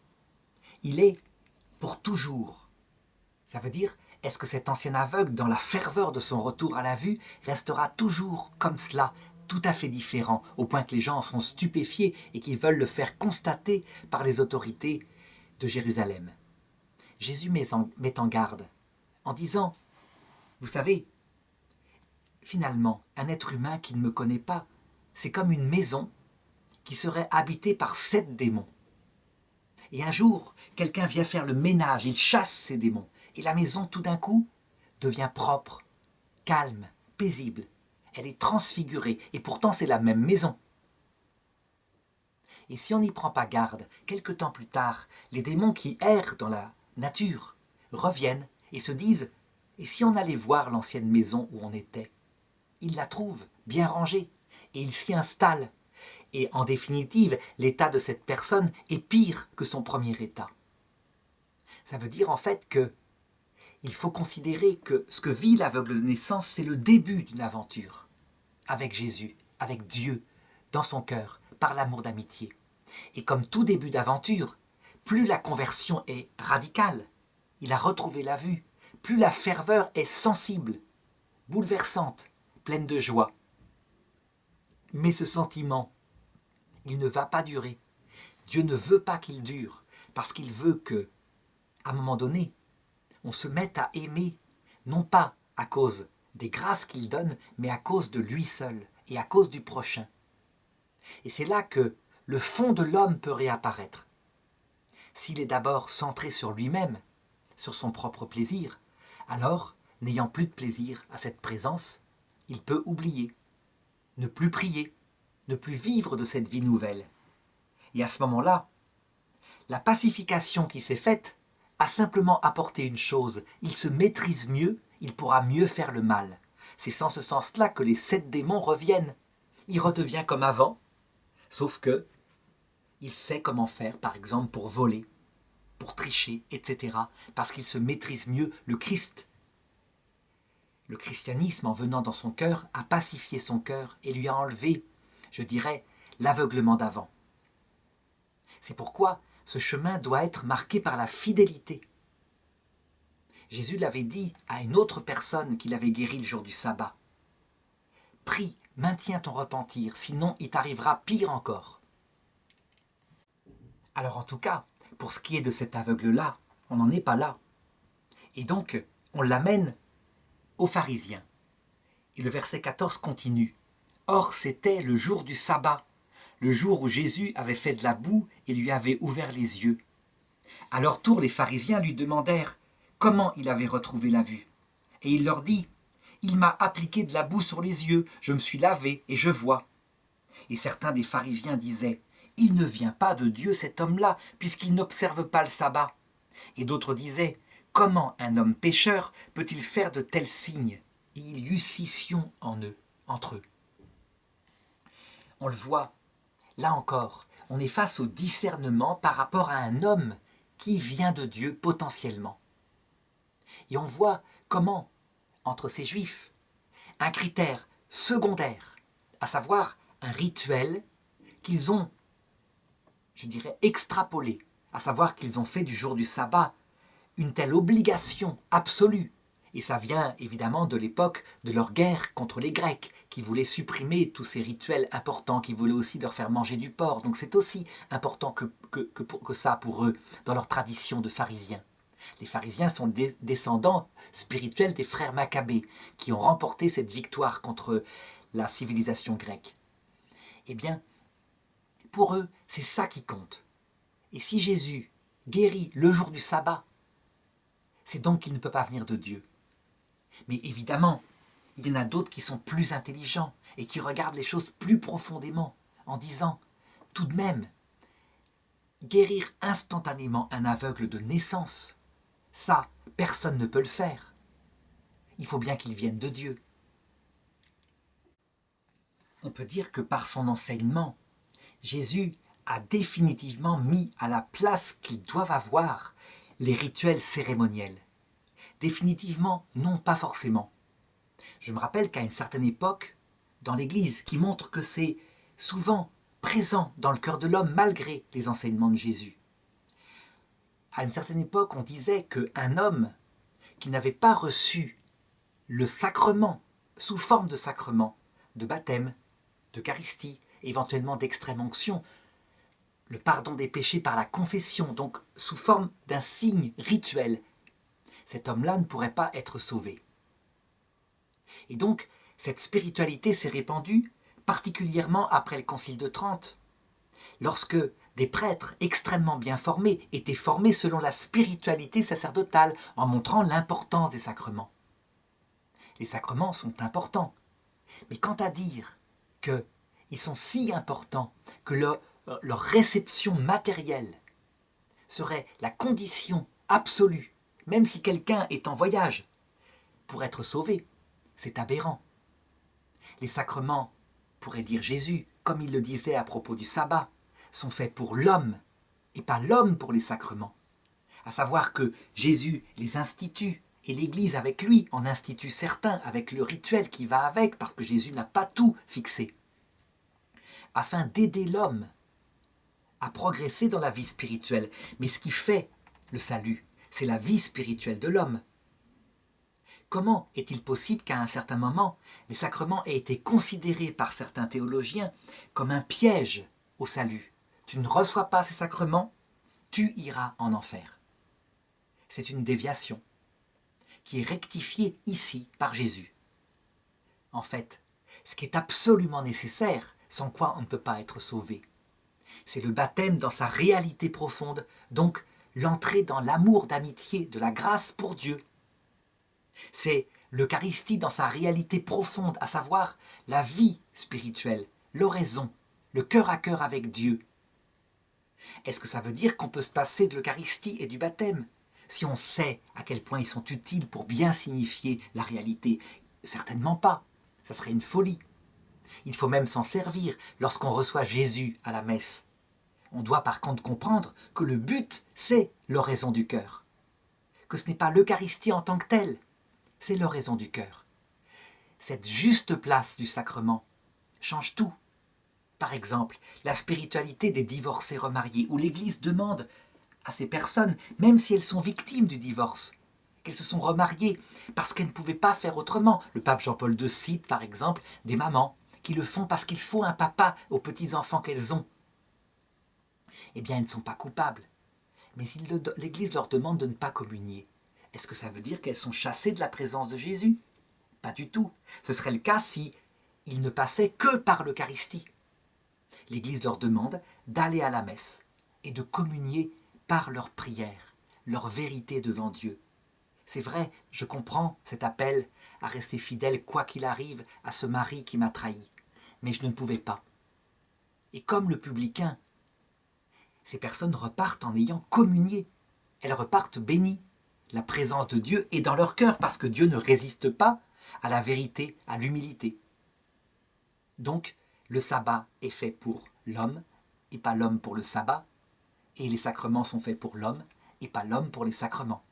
il est pour toujours? Ça veut dire, est-ce que cet ancien aveugle, dans la ferveur de son retour à la vue, restera toujours comme cela, tout à fait différent, au point que les gens en sont stupéfiés et qu'ils veulent le faire constater par les autorités de Jérusalem? Jésus met en garde en disant, vous savez, finalement, un être humain qui ne me connaît pas, c'est comme une maison qui serait habitée par 7 démons. Et un jour, quelqu'un vient faire le ménage, il chasse ces démons. Et la maison, tout d'un coup, devient propre, calme, paisible. Elle est transfigurée, et pourtant c'est la même maison. Et si on n'y prend pas garde, quelque temps plus tard, les démons qui errent dans la nature reviennent et se disent « Et si on allait voir l'ancienne maison où on était ?» Ils la trouvent bien rangée, et ils s'y installent. Et en définitive, l'état de cette personne est pire que son premier état. Ça veut dire en fait que il faut considérer que ce que vit l'aveugle de naissance, c'est le début d'une aventure avec Jésus, avec Dieu, dans son cœur, par l'amour d'amitié. Et comme tout début d'aventure, plus la conversion est radicale, il a retrouvé la vue, plus la ferveur est sensible, bouleversante, pleine de joie. Mais ce sentiment, il ne va pas durer. Dieu ne veut pas qu'il dure, parce qu'il veut que, à un moment donné, on se mette à aimer, non pas à cause des grâces qu'il donne, mais à cause de lui seul et à cause du prochain. Et c'est là que le fond de l'homme peut réapparaître. S'il est d'abord centré sur lui-même, sur son propre plaisir, alors, n'ayant plus de plaisir à cette présence, il peut oublier, ne plus prier, ne plus vivre de cette vie nouvelle. Et à ce moment-là, la pacification qui s'est faite a simplement apporté une chose, il se maîtrise mieux, il pourra mieux faire le mal. C'est sans ce sens-là que les 7 démons reviennent. Il redevient comme avant, sauf que il sait comment faire, par exemple, pour voler, pour tricher, etc. Parce qu'il se maîtrise mieux le Christ. Le christianisme, en venant dans son cœur, a pacifié son cœur et lui a enlevé, je dirais, l'aveuglement d'avant. C'est pourquoi ce chemin doit être marqué par la fidélité. Jésus l'avait dit à une autre personne qu'il avait guérie le jour du sabbat. Prie, maintiens ton repentir, sinon il t'arrivera pire encore. Alors en tout cas, pour ce qui est de cet aveugle-là, on n'en est pas là. Et donc, on l'amène aux pharisiens. Et le verset 14 continue. Or, c'était le jour du sabbat, le jour où Jésus avait fait de la boue et lui avait ouvert les yeux. À leur tour, les pharisiens lui demandèrent comment il avait retrouvé la vue. Et il leur dit, « Il m'a appliqué de la boue sur les yeux, je me suis lavé et je vois. » Et certains des pharisiens disaient, « Il ne vient pas de Dieu cet homme-là, puisqu'il n'observe pas le sabbat. » Et d'autres disaient, « Comment un homme pécheur peut-il faire de tels signes ?» Et il y eut scission entre eux. On le voit, là encore, on est face au discernement par rapport à un homme qui vient de Dieu potentiellement. Et on voit comment, entre ces juifs, un critère secondaire, à savoir un rituel qu'ils ont, je dirais, extrapolé, à savoir qu'ils ont fait du jour du sabbat une telle obligation absolue. Et ça vient évidemment de l'époque de leur guerre contre les Grecs, qui voulaient supprimer tous ces rituels importants, qui voulaient aussi leur faire manger du porc. Donc c'est aussi important que ça pour eux, dans leur tradition de pharisiens. Les pharisiens sont des descendants spirituels des frères Maccabées, qui ont remporté cette victoire contre la civilisation grecque. Eh bien, pour eux, c'est ça qui compte. Et si Jésus guérit le jour du sabbat, c'est donc qu'il ne peut pas venir de Dieu. Mais évidemment, il y en a d'autres qui sont plus intelligents et qui regardent les choses plus profondément en disant, tout de même, guérir instantanément un aveugle de naissance, ça, personne ne peut le faire. Il faut bien qu'il vienne de Dieu. On peut dire que par son enseignement, Jésus a définitivement mis à la place qu'ils doivent avoir les rituels cérémoniels. Définitivement, non, pas forcément. Je me rappelle qu'à une certaine époque, dans l'Église, qui montre que c'est souvent présent dans le cœur de l'homme malgré les enseignements de Jésus. À une certaine époque, on disait qu'un homme qui n'avait pas reçu le sacrement, sous forme de sacrement, de baptême, d'Eucharistie, éventuellement d'extrême onction, le pardon des péchés par la confession, donc sous forme d'un signe rituel, cet homme-là ne pourrait pas être sauvé. Et donc, cette spiritualité s'est répandue, particulièrement après le Concile de Trente, lorsque des prêtres extrêmement bien formés étaient formés selon la spiritualité sacerdotale, en montrant l'importance des sacrements. Les sacrements sont importants, mais quant à dire qu'ils sont si importants que leur réception matérielle serait la condition absolue, même si quelqu'un est en voyage, pour être sauvé, c'est aberrant. Les sacrements, pourrait dire Jésus, comme il le disait à propos du sabbat, sont faits pour l'homme, et pas l'homme pour les sacrements. À savoir que Jésus les institue, et l'Église avec lui en institue certains, avec le rituel qui va avec, parce que Jésus n'a pas tout fixé, afin d'aider l'homme à progresser dans la vie spirituelle. Mais ce qui fait le salut, c'est la vie spirituelle de l'homme. Comment est-il possible qu'à un certain moment, les sacrements aient été considérés par certains théologiens comme un piège au salut? Tu ne reçois pas ces sacrements, tu iras en enfer. C'est une déviation qui est rectifiée ici par Jésus. En fait, ce qui est absolument nécessaire, sans quoi on ne peut pas être sauvé, c'est le baptême dans sa réalité profonde, donc l'entrée dans l'amour d'amitié, de la grâce pour Dieu. C'est l'Eucharistie dans sa réalité profonde, à savoir la vie spirituelle, l'oraison, le cœur à cœur avec Dieu. Est-ce que ça veut dire qu'on peut se passer de l'Eucharistie et du baptême, si on sait à quel point ils sont utiles pour bien signifier la réalité? Certainement pas, ça serait une folie. Il faut même s'en servir lorsqu'on reçoit Jésus à la messe. On doit par contre comprendre que le but, c'est l'oraison du cœur. Que ce n'est pas l'Eucharistie en tant que telle, c'est l'oraison du cœur. Cette juste place du sacrement change tout. Par exemple, la spiritualité des divorcés remariés, où l'Église demande à ces personnes, même si elles sont victimes du divorce, qu'elles se sont remariées parce qu'elles ne pouvaient pas faire autrement. Le pape Jean-Paul II cite, par exemple, des mamans qui le font parce qu'il faut un papa aux petits-enfants qu'elles ont. Eh bien, elles ne sont pas coupables. Mais l'Église leur demande de ne pas communier. Est-ce que ça veut dire qu'elles sont chassées de la présence de Jésus? Pas du tout. Ce serait le cas si ils ne passaient que par l'Eucharistie. L'Église leur demande d'aller à la messe et de communier par leur prière, leur vérité devant Dieu. C'est vrai, je comprends cet appel à rester fidèle quoi qu'il arrive à ce mari qui m'a trahi, mais je ne pouvais pas. Et comme le publicain, ces personnes repartent en ayant communié. Elles repartent bénies. La présence de Dieu est dans leur cœur parce que Dieu ne résiste pas à la vérité, à l'humilité. Donc, le sabbat est fait pour l'homme et pas l'homme pour le sabbat, et les sacrements sont faits pour l'homme et pas l'homme pour les sacrements.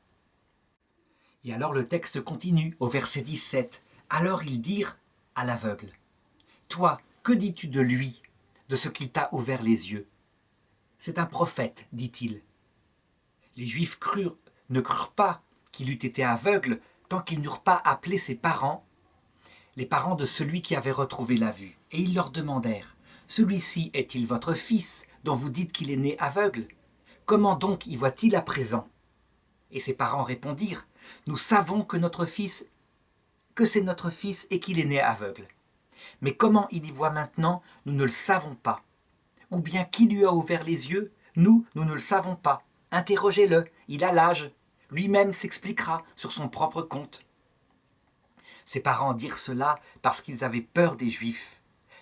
Et alors le texte continue au verset 17. Alors ils dirent à l'aveugle, « Toi, que dis-tu de lui, de ce qu'il t'a ouvert les yeux ?» « C'est un prophète, dit-il. » Les Juifs ne crurent pas qu'il eût été aveugle tant qu'ils n'eurent pas appelé ses parents, les parents de celui qui avait retrouvé la vue. Et ils leur demandèrent, « Celui-ci est-il votre fils, dont vous dites qu'il est né aveugle? Comment donc y voit-il à présent ?» Et ses parents répondirent, « Nous savons que c'est notre fils et qu'il est né aveugle. Mais comment il y voit maintenant, nous ne le savons pas. Ou bien qui lui a ouvert les yeux, nous ne le savons pas. Interrogez-le, il a l'âge. Lui-même s'expliquera sur son propre compte. » Ses parents dirent cela parce qu'ils avaient peur des Juifs,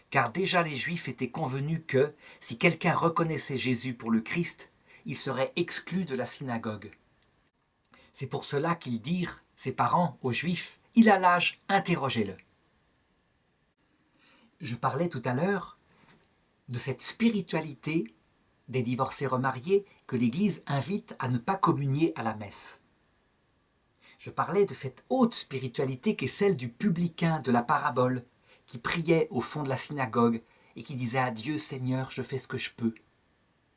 car déjà les Juifs étaient convenus que, si quelqu'un reconnaissait Jésus pour le Christ, il serait exclu de la synagogue. C'est pour cela qu'ils dirent, ses parents, aux Juifs, « Il a l'âge, interrogez-le. » Je parlais tout à l'heure de cette spiritualité des divorcés remariés que l'Église invite à ne pas communier à la messe. Je parlais de cette haute spiritualité qui est celle du publicain de la parabole, qui priait au fond de la synagogue et qui disait à Dieu, « Seigneur, je fais ce que je peux. »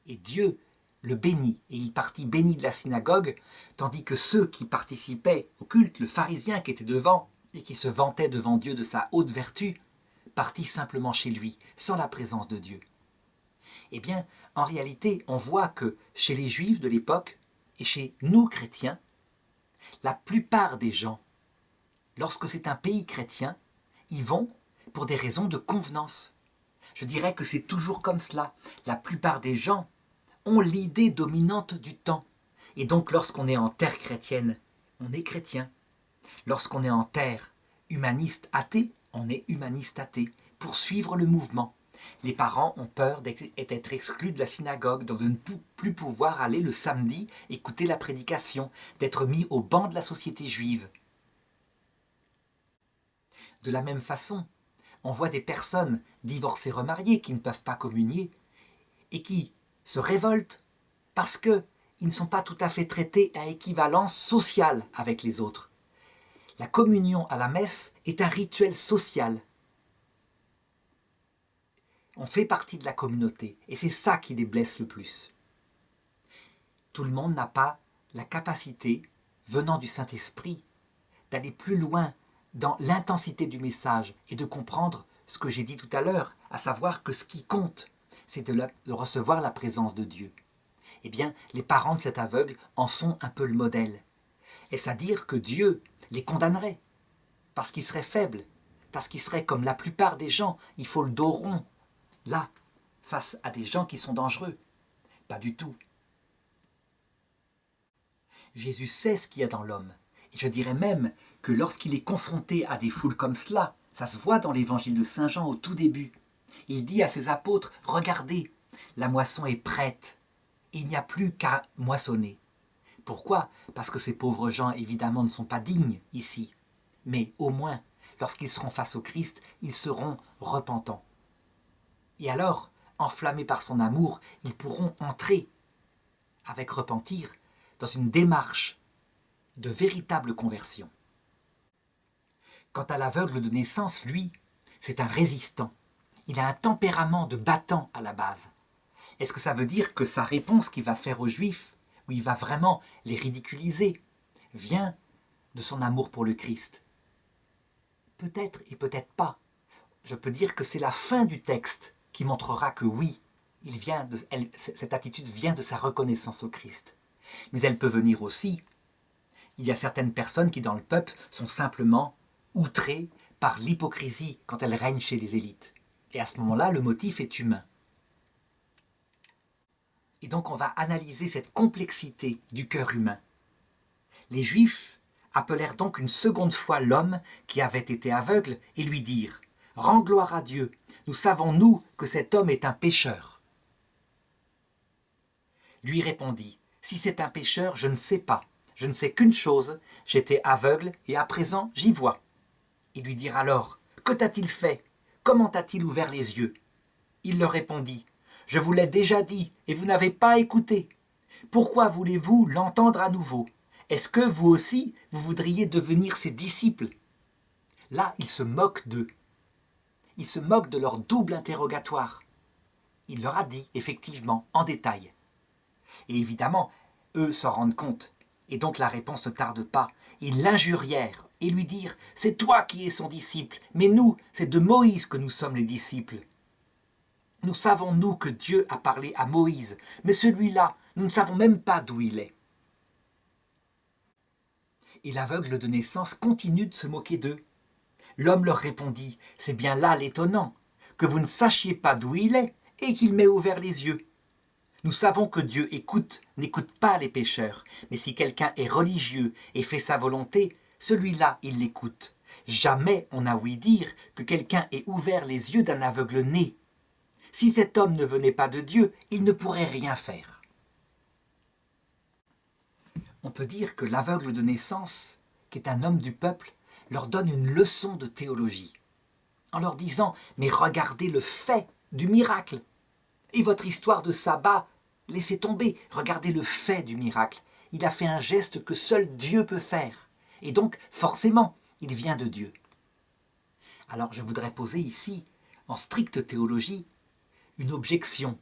Et Dieu le bénit, et il partit béni de la synagogue, tandis que ceux qui participaient au culte, le pharisien qui était devant et qui se vantait devant Dieu de sa haute vertu, partit simplement chez lui, sans la présence de Dieu. Eh bien, en réalité, on voit que chez les Juifs de l'époque et chez nous chrétiens, la plupart des gens, lorsque c'est un pays chrétien, y vont pour des raisons de convenance. Je dirais que c'est toujours comme cela. La plupart des gens ont l'idée dominante du temps. Et donc lorsqu'on est en terre chrétienne, on est chrétien. Lorsqu'on est en terre humaniste athée, on est humaniste athée, pour suivre le mouvement. Les parents ont peur d'être exclus de la synagogue, donc de ne plus pouvoir aller le samedi écouter la prédication, d'être mis au banc de la société juive. De la même façon, on voit des personnes divorcées remariées qui ne peuvent pas communier et qui se révoltent parce qu'ils ne sont pas tout à fait traités à équivalence sociale avec les autres. La communion à la messe est un rituel social. On fait partie de la communauté et c'est ça qui les blesse le plus. Tout le monde n'a pas la capacité, venant du Saint-Esprit, d'aller plus loin dans l'intensité du message et de comprendre ce que j'ai dit tout à l'heure, à savoir que ce qui compte, c'est de recevoir la présence de Dieu. Eh bien, les parents de cet aveugle en sont un peu le modèle. Est-ce à dire que Dieu les condamnerait parce qu'ils seraient faibles, parce qu'ils seraient comme la plupart des gens, il faut le dos rond, là, face à des gens qui sont dangereux? Pas du tout. Jésus sait ce qu'il y a dans l'homme. Et je dirais même que lorsqu'il est confronté à des foules comme cela, ça se voit dans l'évangile de Saint Jean au tout début, il dit à ses apôtres, « Regardez, la moisson est prête, il n'y a plus qu'à moissonner. » Pourquoi ? Parce que ces pauvres gens, évidemment, ne sont pas dignes ici. Mais au moins, lorsqu'ils seront face au Christ, ils seront repentants. Et alors, enflammés par son amour, ils pourront entrer, avec repentir, dans une démarche de véritable conversion. Quant à l'aveugle de naissance, lui, c'est un résistant. Il a un tempérament de battant à la base. Est-ce que ça veut dire que sa réponse qu'il va faire aux Juifs, où il va vraiment les ridiculiser, vient de son amour pour le Christ? Peut-être et peut-être pas. Je peux dire que c'est la fin du texte qui montrera que oui, cette attitude vient de sa reconnaissance au Christ. Mais elle peut venir aussi. Il y a certaines personnes qui, dans le peuple, sont simplement outrées par l'hypocrisie quand elle règne chez les élites. Et à ce moment-là, le motif est humain. Et donc on va analyser cette complexité du cœur humain. Les Juifs appelèrent donc une seconde fois l'homme qui avait été aveugle et lui dirent « Rends gloire à Dieu, nous savons, nous, que cet homme est un pécheur. » Lui répondit « Si c'est un pécheur, je ne sais pas. Je ne sais qu'une chose, j'étais aveugle et à présent j'y vois. » Ils lui dirent alors « Que t'a-t-il fait? Comment t'a-t-il ouvert les yeux ?» Il leur répondit « Je vous l'ai déjà dit et vous n'avez pas écouté. Pourquoi voulez-vous l'entendre à nouveau? Est-ce que vous aussi, vous voudriez devenir ses disciples? Là, il se moque d'eux. Il se moque de leur double interrogatoire. Il leur a dit, effectivement, en détail. Et évidemment, eux s'en rendent compte. Et donc la réponse ne tarde pas. Ils l'injurièrent et lui dirent « C'est toi qui es son disciple, mais nous, c'est de Moïse que nous sommes les disciples. Nous savons, nous, que Dieu a parlé à Moïse, mais celui-là, nous ne savons même pas d'où il est. » Et l'aveugle de naissance continue de se moquer d'eux. L'homme leur répondit « C'est bien là l'étonnant, que vous ne sachiez pas d'où il est et qu'il m'ait ouvert les yeux. Nous savons que Dieu n'écoute pas les pécheurs, mais si quelqu'un est religieux et fait sa volonté, celui-là, il l'écoute. Jamais on n'a ouï dire que quelqu'un ait ouvert les yeux d'un aveugle né. Si cet homme ne venait pas de Dieu, il ne pourrait rien faire. » On peut dire que l'aveugle de naissance, qui est un homme du peuple, leur donne une leçon de théologie, en leur disant « Mais regardez le fait du miracle. Et votre histoire de sabbat, laissez tomber, regardez le fait du miracle. Il a fait un geste que seul Dieu peut faire. Et donc, forcément, il vient de Dieu. » Alors, je voudrais poser ici, en stricte théologie, une objection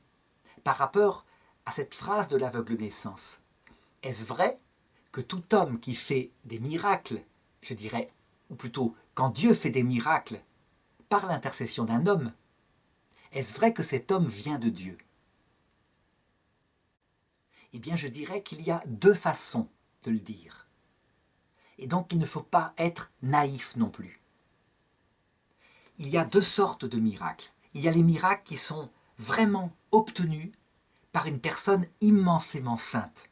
par rapport à cette phrase de l'aveugle naissance. Est-ce vrai que tout homme qui fait des miracles, je dirais, ou plutôt quand Dieu fait des miracles par l'intercession d'un homme, est-ce vrai que cet homme vient de Dieu? Eh bien, je dirais qu'il y a deux façons de le dire. Et donc, il ne faut pas être naïf non plus. Il y a deux sortes de miracles. Il y a les miracles qui sont vraiment obtenus par une personne immensément sainte,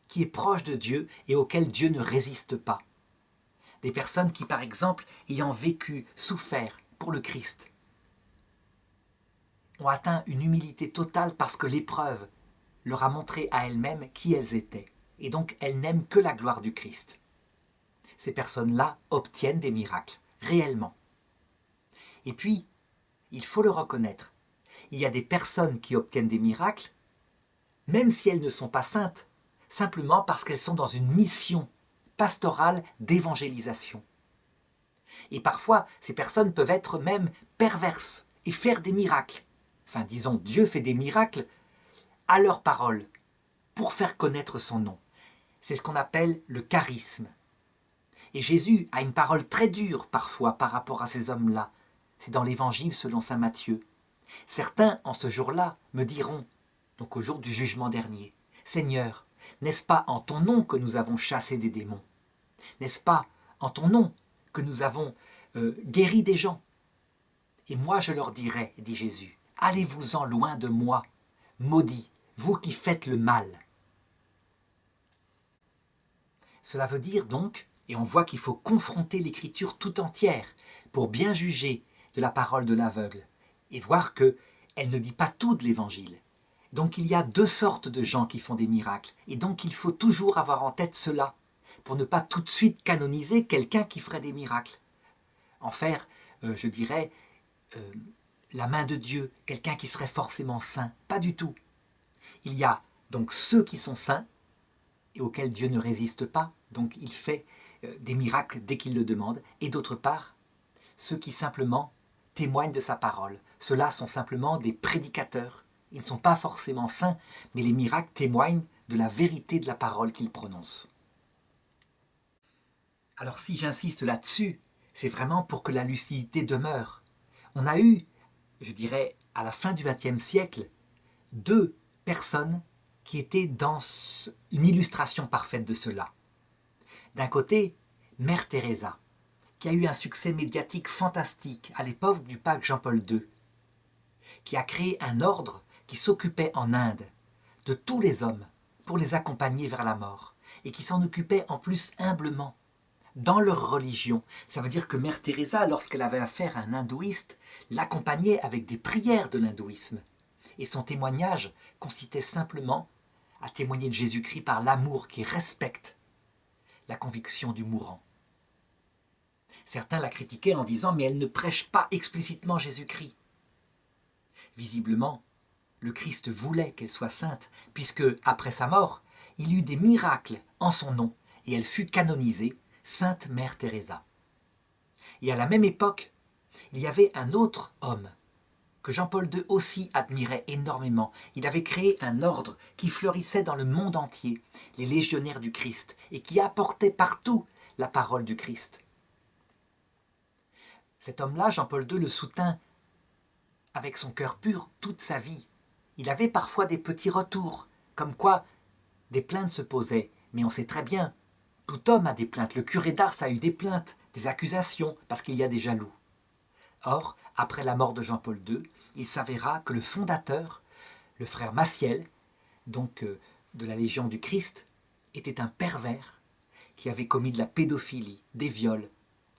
qui est proche de Dieu et auquel Dieu ne résiste pas. Des personnes qui, par exemple, ayant vécu, souffert pour le Christ, ont atteint une humilité totale parce que l'épreuve leur a montré à elles-mêmes qui elles étaient. Et donc, elles n'aiment que la gloire du Christ. Ces personnes-là obtiennent des miracles, réellement. Et puis, il faut le reconnaître, il y a des personnes qui obtiennent des miracles, même si elles ne sont pas saintes, simplement parce qu'elles sont dans une mission pastorale d'évangélisation. Et parfois, ces personnes peuvent être même perverses et faire des miracles. Enfin, disons, Dieu fait des miracles à leur parole, pour faire connaître son nom. C'est ce qu'on appelle le charisme. Et Jésus a une parole très dure parfois par rapport à ces hommes-là. C'est dans l'Évangile selon saint Matthieu. Certains, en ce jour-là, me diront, donc au jour du jugement dernier, « Seigneur, n'est-ce pas en ton nom que nous avons chassé des démons? N'est-ce pas en ton nom que nous avons guéri des gens? » Et moi je leur dirai, dit Jésus, « Allez-vous-en loin de moi, maudits, vous qui faites le mal. » Cela veut dire donc, et on voit qu'il faut confronter l'écriture tout entière pour bien juger de la parole de l'aveugle et voir qu'elle ne dit pas tout de l'évangile. Donc il y a deux sortes de gens qui font des miracles et donc il faut toujours avoir en tête cela pour ne pas tout de suite canoniser quelqu'un qui ferait des miracles. En faire, je dirais, la main de Dieu, quelqu'un qui serait forcément saint. Pas du tout. Il y a donc ceux qui sont saints et auxquels Dieu ne résiste pas, donc il fait des miracles dès qu'il le demande, et d'autre part, ceux qui simplement témoignent de sa parole. Ceux-là sont simplement des prédicateurs. Ils ne sont pas forcément saints, mais les miracles témoignent de la vérité de la parole qu'ils prononcent. Alors si j'insiste là-dessus, c'est vraiment pour que la lucidité demeure. On a eu, je dirais, à la fin du XXe siècle, deux personnes qui étaient dans une illustration parfaite de cela. D'un côté, Mère Teresa, qui a eu un succès médiatique fantastique à l'époque du pape Jean-Paul II, qui a créé un ordre qui s'occupait en Inde de tous les hommes pour les accompagner vers la mort, et qui s'en occupait en plus humblement, dans leur religion. Ça veut dire que Mère Teresa, lorsqu'elle avait affaire à un hindouiste, l'accompagnait avec des prières de l'hindouisme. Et son témoignage consistait simplement à témoigner de Jésus-Christ par l'amour qui respecte la conviction du mourant. Certains la critiquaient en disant « mais elle ne prêche pas explicitement Jésus-Christ ». Visiblement, le Christ voulait qu'elle soit sainte, puisque, après sa mort, il y eut des miracles en son nom, et elle fut canonisée, Sainte Mère Teresa. Et à la même époque, il y avait un autre homme que Jean-Paul II aussi admirait énormément. Il avait créé un ordre qui fleurissait dans le monde entier, les légionnaires du Christ, et qui apportait partout la parole du Christ. Cet homme-là, Jean-Paul II, le soutint avec son cœur pur toute sa vie. Il avait parfois des petits retours, comme quoi des plaintes se posaient, mais on sait très bien, tout homme a des plaintes. Le curé d'Ars a eu des plaintes, des accusations, parce qu'il y a des jaloux. Or, après la mort de Jean-Paul II, il s'avéra que le fondateur, le frère Maciel, donc de la Légion du Christ, était un pervers qui avait commis de la pédophilie, des viols,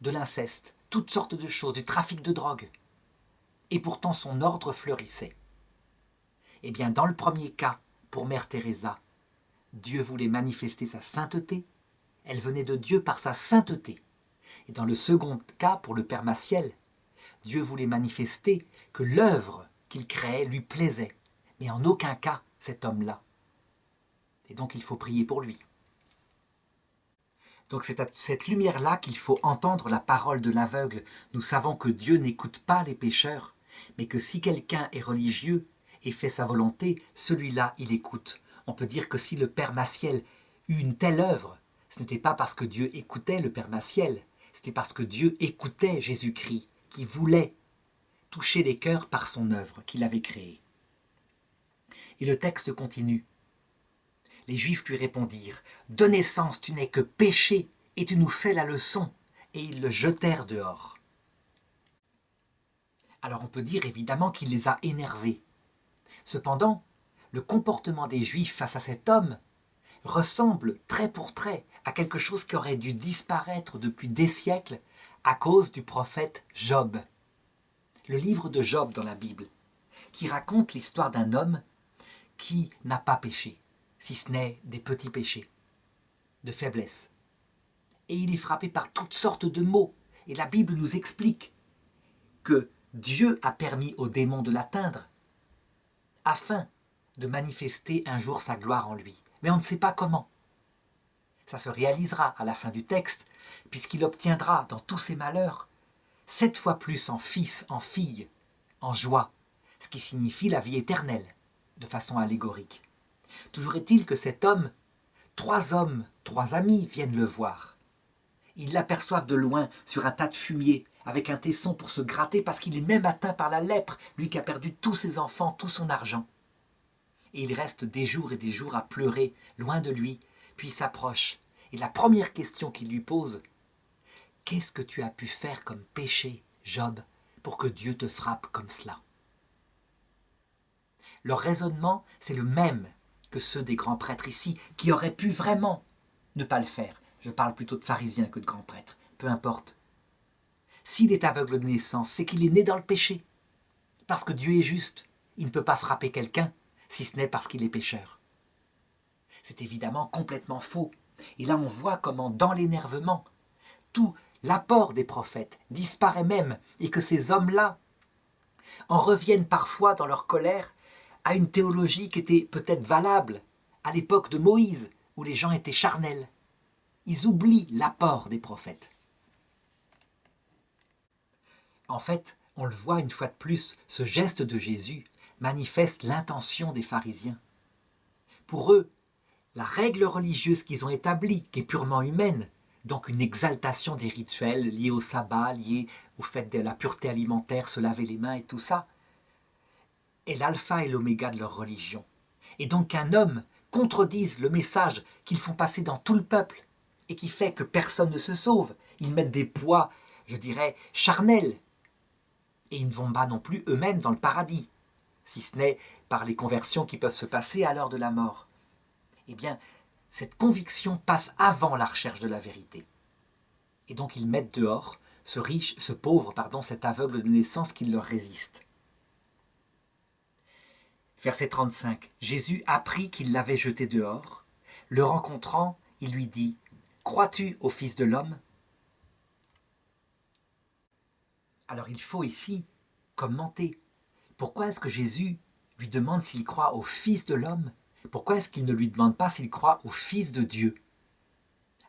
de l'inceste, toutes sortes de choses, du trafic de drogue. Et pourtant son ordre fleurissait. Eh bien, dans le premier cas, pour Mère Teresa, Dieu voulait manifester sa sainteté, elle venait de Dieu par sa sainteté. Et dans le second cas, pour le Père Maciel, Dieu voulait manifester que l'œuvre qu'il créait lui plaisait, mais en aucun cas cet homme-là. Et donc il faut prier pour lui. Donc c'est à cette lumière-là qu'il faut entendre la parole de l'aveugle. Nous savons que Dieu n'écoute pas les pécheurs, mais que si quelqu'un est religieux et fait sa volonté, celui-là il écoute. On peut dire que si le Père Maciel eut une telle œuvre, ce n'était pas parce que Dieu écoutait le Père Maciel, c'était parce que Dieu écoutait Jésus-Christ, qui voulait toucher les cœurs par son œuvre qu'il avait créée. Et le texte continue. Les Juifs lui répondirent « De naissance, tu n'es que péché, et tu nous fais la leçon. » Et ils le jetèrent dehors. Alors on peut dire évidemment qu'il les a énervés. Cependant, le comportement des Juifs face à cet homme ressemble trait pour trait à quelque chose qui aurait dû disparaître depuis des siècles à cause du prophète Job. Le livre de Job dans la Bible, qui raconte l'histoire d'un homme qui n'a pas péché, si ce n'est des petits péchés, de faiblesse. Et il est frappé par toutes sortes de maux. Et la Bible nous explique que Dieu a permis aux démons de l'atteindre afin de manifester un jour sa gloire en lui. Mais on ne sait pas comment. Ça se réalisera à la fin du texte, puisqu'il obtiendra dans tous ses malheurs 7 fois plus en fils, en fille, en joie, ce qui signifie la vie éternelle, de façon allégorique. Toujours est-il que cet homme, 3 hommes, 3 amis viennent le voir. Ils l'aperçoivent de loin sur un tas de fumier, avec un tesson pour se gratter parce qu'il est même atteint par la lèpre, lui qui a perdu tous ses enfants, tout son argent. Et il reste des jours et des jours à pleurer, loin de lui, puis il s'approche. Et la première question qu'il lui pose, « Qu'est-ce que tu as pu faire comme péché, Job, pour que Dieu te frappe comme cela ?» Leur raisonnement, c'est le même que ceux des grands prêtres ici, qui auraient pu vraiment ne pas le faire. Je parle plutôt de pharisiens que de grands prêtres, peu importe. S'il est aveugle de naissance, c'est qu'il est né dans le péché. Parce que Dieu est juste, il ne peut pas frapper quelqu'un, si ce n'est parce qu'il est pécheur. C'est évidemment complètement faux. Et là, on voit comment, dans l'énervement, tout l'apport des prophètes disparaît même, et que ces hommes-là en reviennent parfois dans leur colère à une théologie qui était peut-être valable à l'époque de Moïse, où les gens étaient charnels. Ils oublient l'apport des prophètes. En fait, on le voit une fois de plus, ce geste de Jésus manifeste l'intention des pharisiens. Pour eux, la règle religieuse qu'ils ont établie, qui est purement humaine, donc une exaltation des rituels liés au sabbat, liés au fait de la pureté alimentaire, se laver les mains et tout ça, est l'alpha et l'oméga de leur religion. Et donc qu'un homme contredise le message qu'ils font passer dans tout le peuple et qui fait que personne ne se sauve, ils mettent des poids, je dirais, charnels. Et ils ne vont pas non plus eux-mêmes dans le paradis, si ce n'est par les conversions qui peuvent se passer à l'heure de la mort. Eh bien, cette conviction passe avant la recherche de la vérité. Et donc ils mettent dehors ce pauvre, cet aveugle de naissance qui leur résiste. Verset 35. Jésus apprit qu'il l'avait jeté dehors. Le rencontrant, il lui dit « Crois-tu au Fils de l'homme ?» Alors il faut ici commenter. Pourquoi est-ce que Jésus lui demande s'il croit au Fils de l'homme ? Pourquoi est-ce qu'il ne lui demande pas s'il croit au Fils de Dieu ?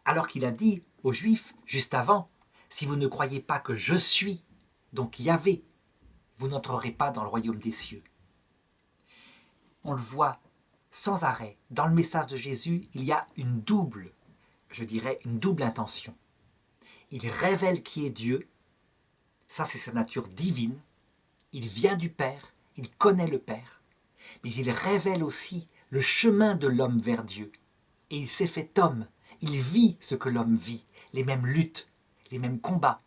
Alors qu'il a dit aux Juifs, juste avant, « Si vous ne croyez pas que je suis, donc Yahvé, vous n'entrerez pas dans le royaume des cieux. » On le voit sans arrêt. Dans le message de Jésus, il y a une double intention. Il révèle qui est Dieu, ça c'est sa nature divine, il vient du Père, il connaît le Père, mais il révèle aussi le chemin de l'homme vers Dieu. Et il s'est fait homme, il vit ce que l'homme vit, les mêmes luttes, les mêmes combats,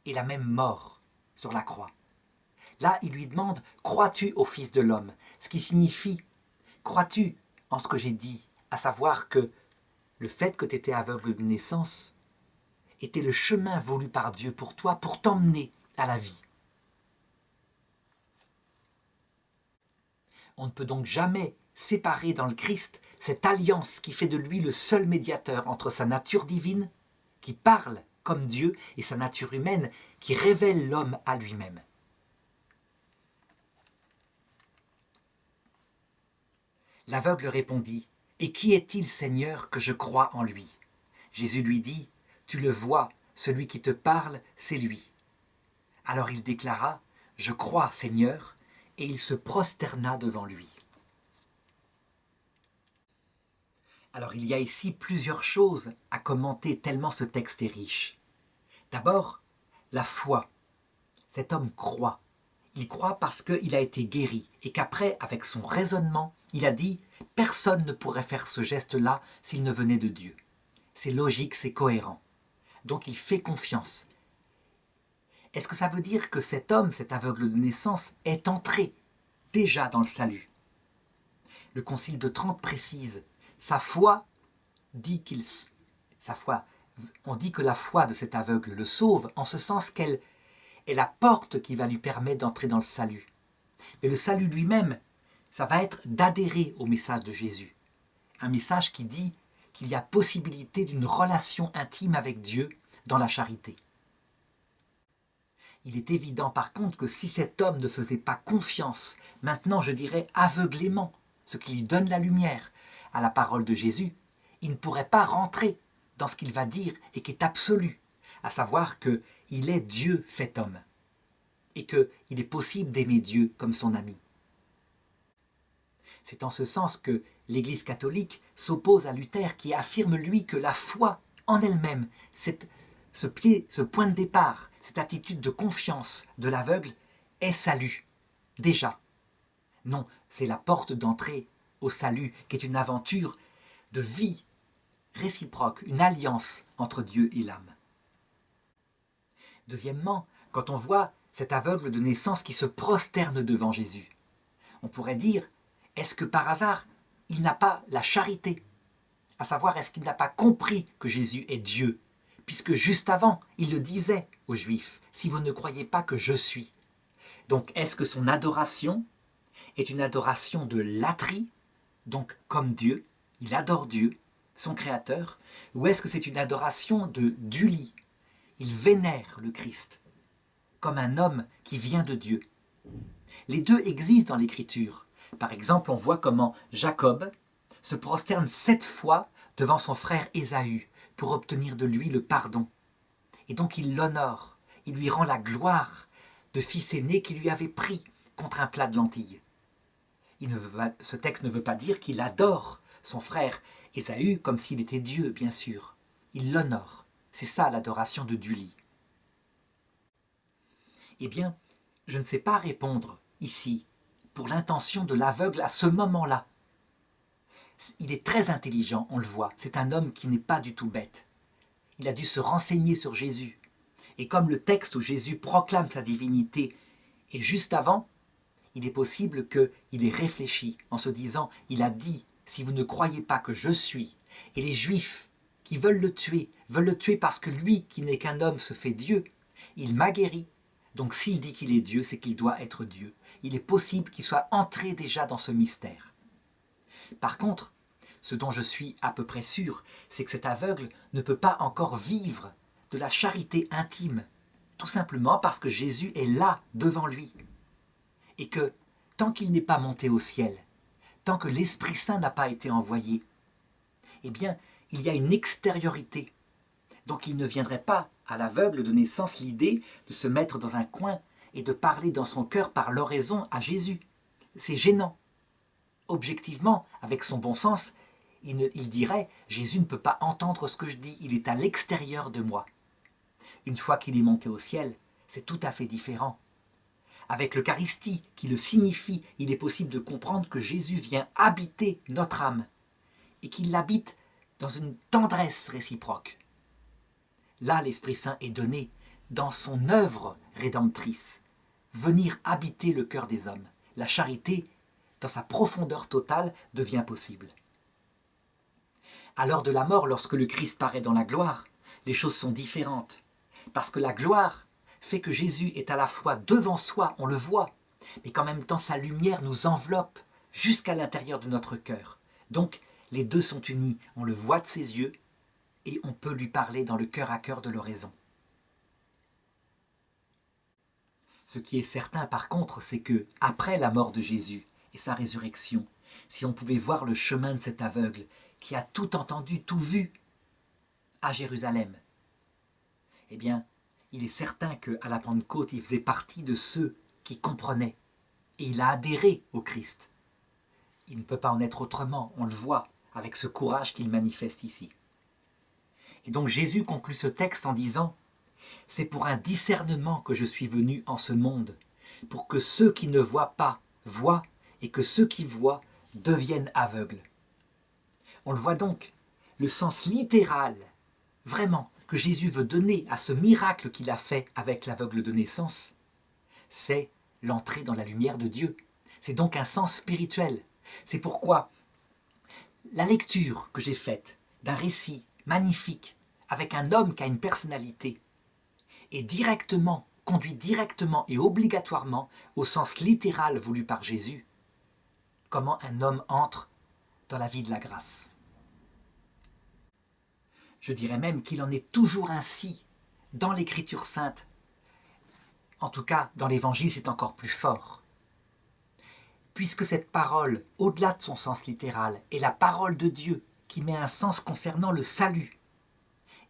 et la même mort sur la croix. Là, il lui demande, crois-tu au Fils de l'homme? Ce qui signifie, crois-tu en ce que j'ai dit, à savoir que le fait que tu étais aveugle de naissance était le chemin voulu par Dieu pour toi, pour t'emmener à la vie. On ne peut donc jamais séparer dans le Christ cette alliance qui fait de lui le seul médiateur entre sa nature divine, qui parle comme Dieu, et sa nature humaine, qui révèle l'homme à lui-même. L'aveugle répondit, « Et qui est-il, Seigneur, que je croie en lui ?» Jésus lui dit, « Tu le vois, celui qui te parle, c'est lui. » Alors il déclara, « Je crois, Seigneur », et il se prosterna devant lui. Alors il y a ici plusieurs choses à commenter tellement ce texte est riche. D'abord, la foi. Cet homme croit. Il croit parce qu'il a été guéri et qu'après, avec son raisonnement, il a dit « Personne ne pourrait faire ce geste-là s'il ne venait de Dieu. » C'est logique, c'est cohérent. Donc il fait confiance. Est-ce que ça veut dire que cet homme, cet aveugle de naissance, est entré déjà dans le salut? Le Concile de Trente précise « Sa foi dit qu'il... » On dit que la foi de cet aveugle le sauve, en ce sens qu'elle est la porte qui va lui permettre d'entrer dans le salut. Mais le salut lui-même, ça va être d'adhérer au message de Jésus. Un message qui dit qu'il y a possibilité d'une relation intime avec Dieu dans la charité. Il est évident par contre que si cet homme ne faisait pas confiance, maintenant je dirais aveuglément, ce qui lui donne la lumière, à la parole de Jésus, il ne pourrait pas rentrer dans ce qu'il va dire et qui est absolu, à savoir qu'il est Dieu fait homme et qu'il est possible d'aimer Dieu comme son ami. C'est en ce sens que l'Église catholique s'oppose à Luther qui affirme lui que la foi en elle-même, ce point de départ, cette attitude de confiance de l'aveugle est salut, déjà. Non, c'est la porte d'entrée au salut qui est une aventure de vie réciproque, une alliance entre Dieu et l'âme. Deuxièmement, quand on voit cet aveugle de naissance qui se prosterne devant Jésus, on pourrait dire, est-ce que par hasard, il n'a pas la charité? À savoir, est-ce qu'il n'a pas compris que Jésus est Dieu? Puisque juste avant, il le disait aux Juifs, si vous ne croyez pas que je suis. Donc, est-ce que son adoration est une adoration de latrie, donc comme Dieu, il adore Dieu, son Créateur, ou est-ce que c'est une adoration d'Uli? Il vénère le Christ, comme un homme qui vient de Dieu. Les deux existent dans l'Écriture. Par exemple, on voit comment Jacob se prosterne 7 fois devant son frère Ésaü pour obtenir de lui le pardon. Et donc il l'honore, il lui rend la gloire de fils aîné qui lui avait pris contre un plat de lentilles. Ce texte ne veut pas dire qu'il adore son frère Ésaü comme s'il était Dieu, bien sûr. Il l'honore. C'est ça l'adoration de Duli. Eh bien, je ne sais pas répondre ici pour l'intention de l'aveugle à ce moment-là. Il est très intelligent, on le voit. C'est un homme qui n'est pas du tout bête. Il a dû se renseigner sur Jésus. Et comme le texte où Jésus proclame sa divinité est juste avant, il est possible qu'il ait réfléchi en se disant « Il a dit, si vous ne croyez pas que je suis, et les Juifs qui veulent le tuer parce que lui, qui n'est qu'un homme, se fait Dieu, il m'a guéri. Donc s'il dit qu'il est Dieu, c'est qu'il doit être Dieu. Il est possible qu'il soit entré déjà dans ce mystère. » Par contre, ce dont je suis à peu près sûr, c'est que cet aveugle ne peut pas encore vivre de la charité intime, tout simplement parce que Jésus est là, devant lui. Et que, tant qu'il n'est pas monté au ciel, tant que l'Esprit Saint n'a pas été envoyé, eh bien, il y a une extériorité. Donc il ne viendrait pas à l'aveugle de naissance l'idée de se mettre dans un coin et de parler dans son cœur par l'oraison à Jésus. C'est gênant. Objectivement, avec son bon sens, il dirait « Jésus ne peut pas entendre ce que je dis, il est à l'extérieur de moi ». Une fois qu'il est monté au ciel, c'est tout à fait différent. Avec l'Eucharistie qui le signifie, il est possible de comprendre que Jésus vient habiter notre âme et qu'il l'habite dans une tendresse réciproque. Là, l'Esprit Saint est donné dans son œuvre rédemptrice, venir habiter le cœur des hommes. La charité, dans sa profondeur totale, devient possible. À l'heure de la mort, lorsque le Christ paraît dans la gloire, les choses sont différentes. Parce que la gloire fait que Jésus est à la fois devant soi, on le voit, mais qu'en même temps sa lumière nous enveloppe jusqu'à l'intérieur de notre cœur. Donc les deux sont unis, on le voit de ses yeux et on peut lui parler dans le cœur à cœur de l'oraison. Ce qui est certain par contre, c'est que après la mort de Jésus et sa résurrection, si on pouvait voir le chemin de cet aveugle qui a tout entendu, tout vu à Jérusalem, eh bien, il est certain qu'à la Pentecôte, il faisait partie de ceux qui comprenaient. Et il a adhéré au Christ. Il ne peut pas en être autrement, on le voit, avec ce courage qu'il manifeste ici. Et donc Jésus conclut ce texte en disant « C'est pour un discernement que je suis venu en ce monde, pour que ceux qui ne voient pas voient, et que ceux qui voient deviennent aveugles. » On le voit donc, le sens littéral, vraiment, que Jésus veut donner à ce miracle qu'il a fait avec l'aveugle de naissance, c'est l'entrée dans la lumière de Dieu. C'est donc un sens spirituel. C'est pourquoi la lecture que j'ai faite d'un récit magnifique avec un homme qui a une personnalité est directement, conduit directement et obligatoirement au sens littéral voulu par Jésus. Comment un homme entre dans la vie de la grâce. Je dirais même qu'il en est toujours ainsi dans l'Écriture sainte. En tout cas, dans l'Évangile, c'est encore plus fort. Puisque cette parole, au-delà de son sens littéral, est la parole de Dieu qui met un sens concernant le salut,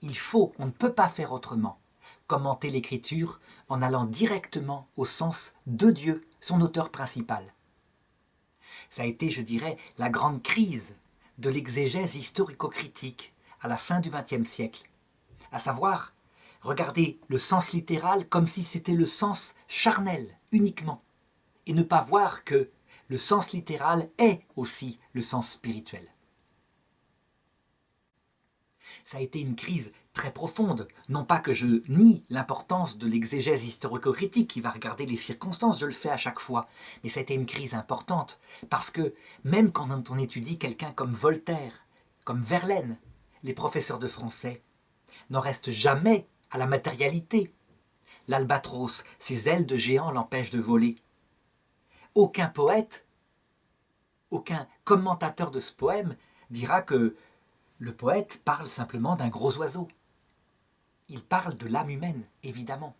on ne peut pas faire autrement, commenter l'Écriture en allant directement au sens de Dieu, son auteur principal. Ça a été, je dirais, la grande crise de l'exégèse historico-critique à la fin du XXe siècle, à savoir regarder le sens littéral comme si c'était le sens charnel uniquement, et ne pas voir que le sens littéral est aussi le sens spirituel. Ça a été une crise très profonde, non pas que je nie l'importance de l'exégèse historico-critique qui va regarder les circonstances, je le fais à chaque fois, mais ça a été une crise importante, parce que même quand on étudie quelqu'un comme Voltaire, comme Verlaine, les professeurs de français n'en restent jamais à la matérialité. L'albatros, ses ailes de géant l'empêchent de voler. Aucun poète, aucun commentateur de ce poème dira que le poète parle simplement d'un gros oiseau. Il parle de l'âme humaine, évidemment.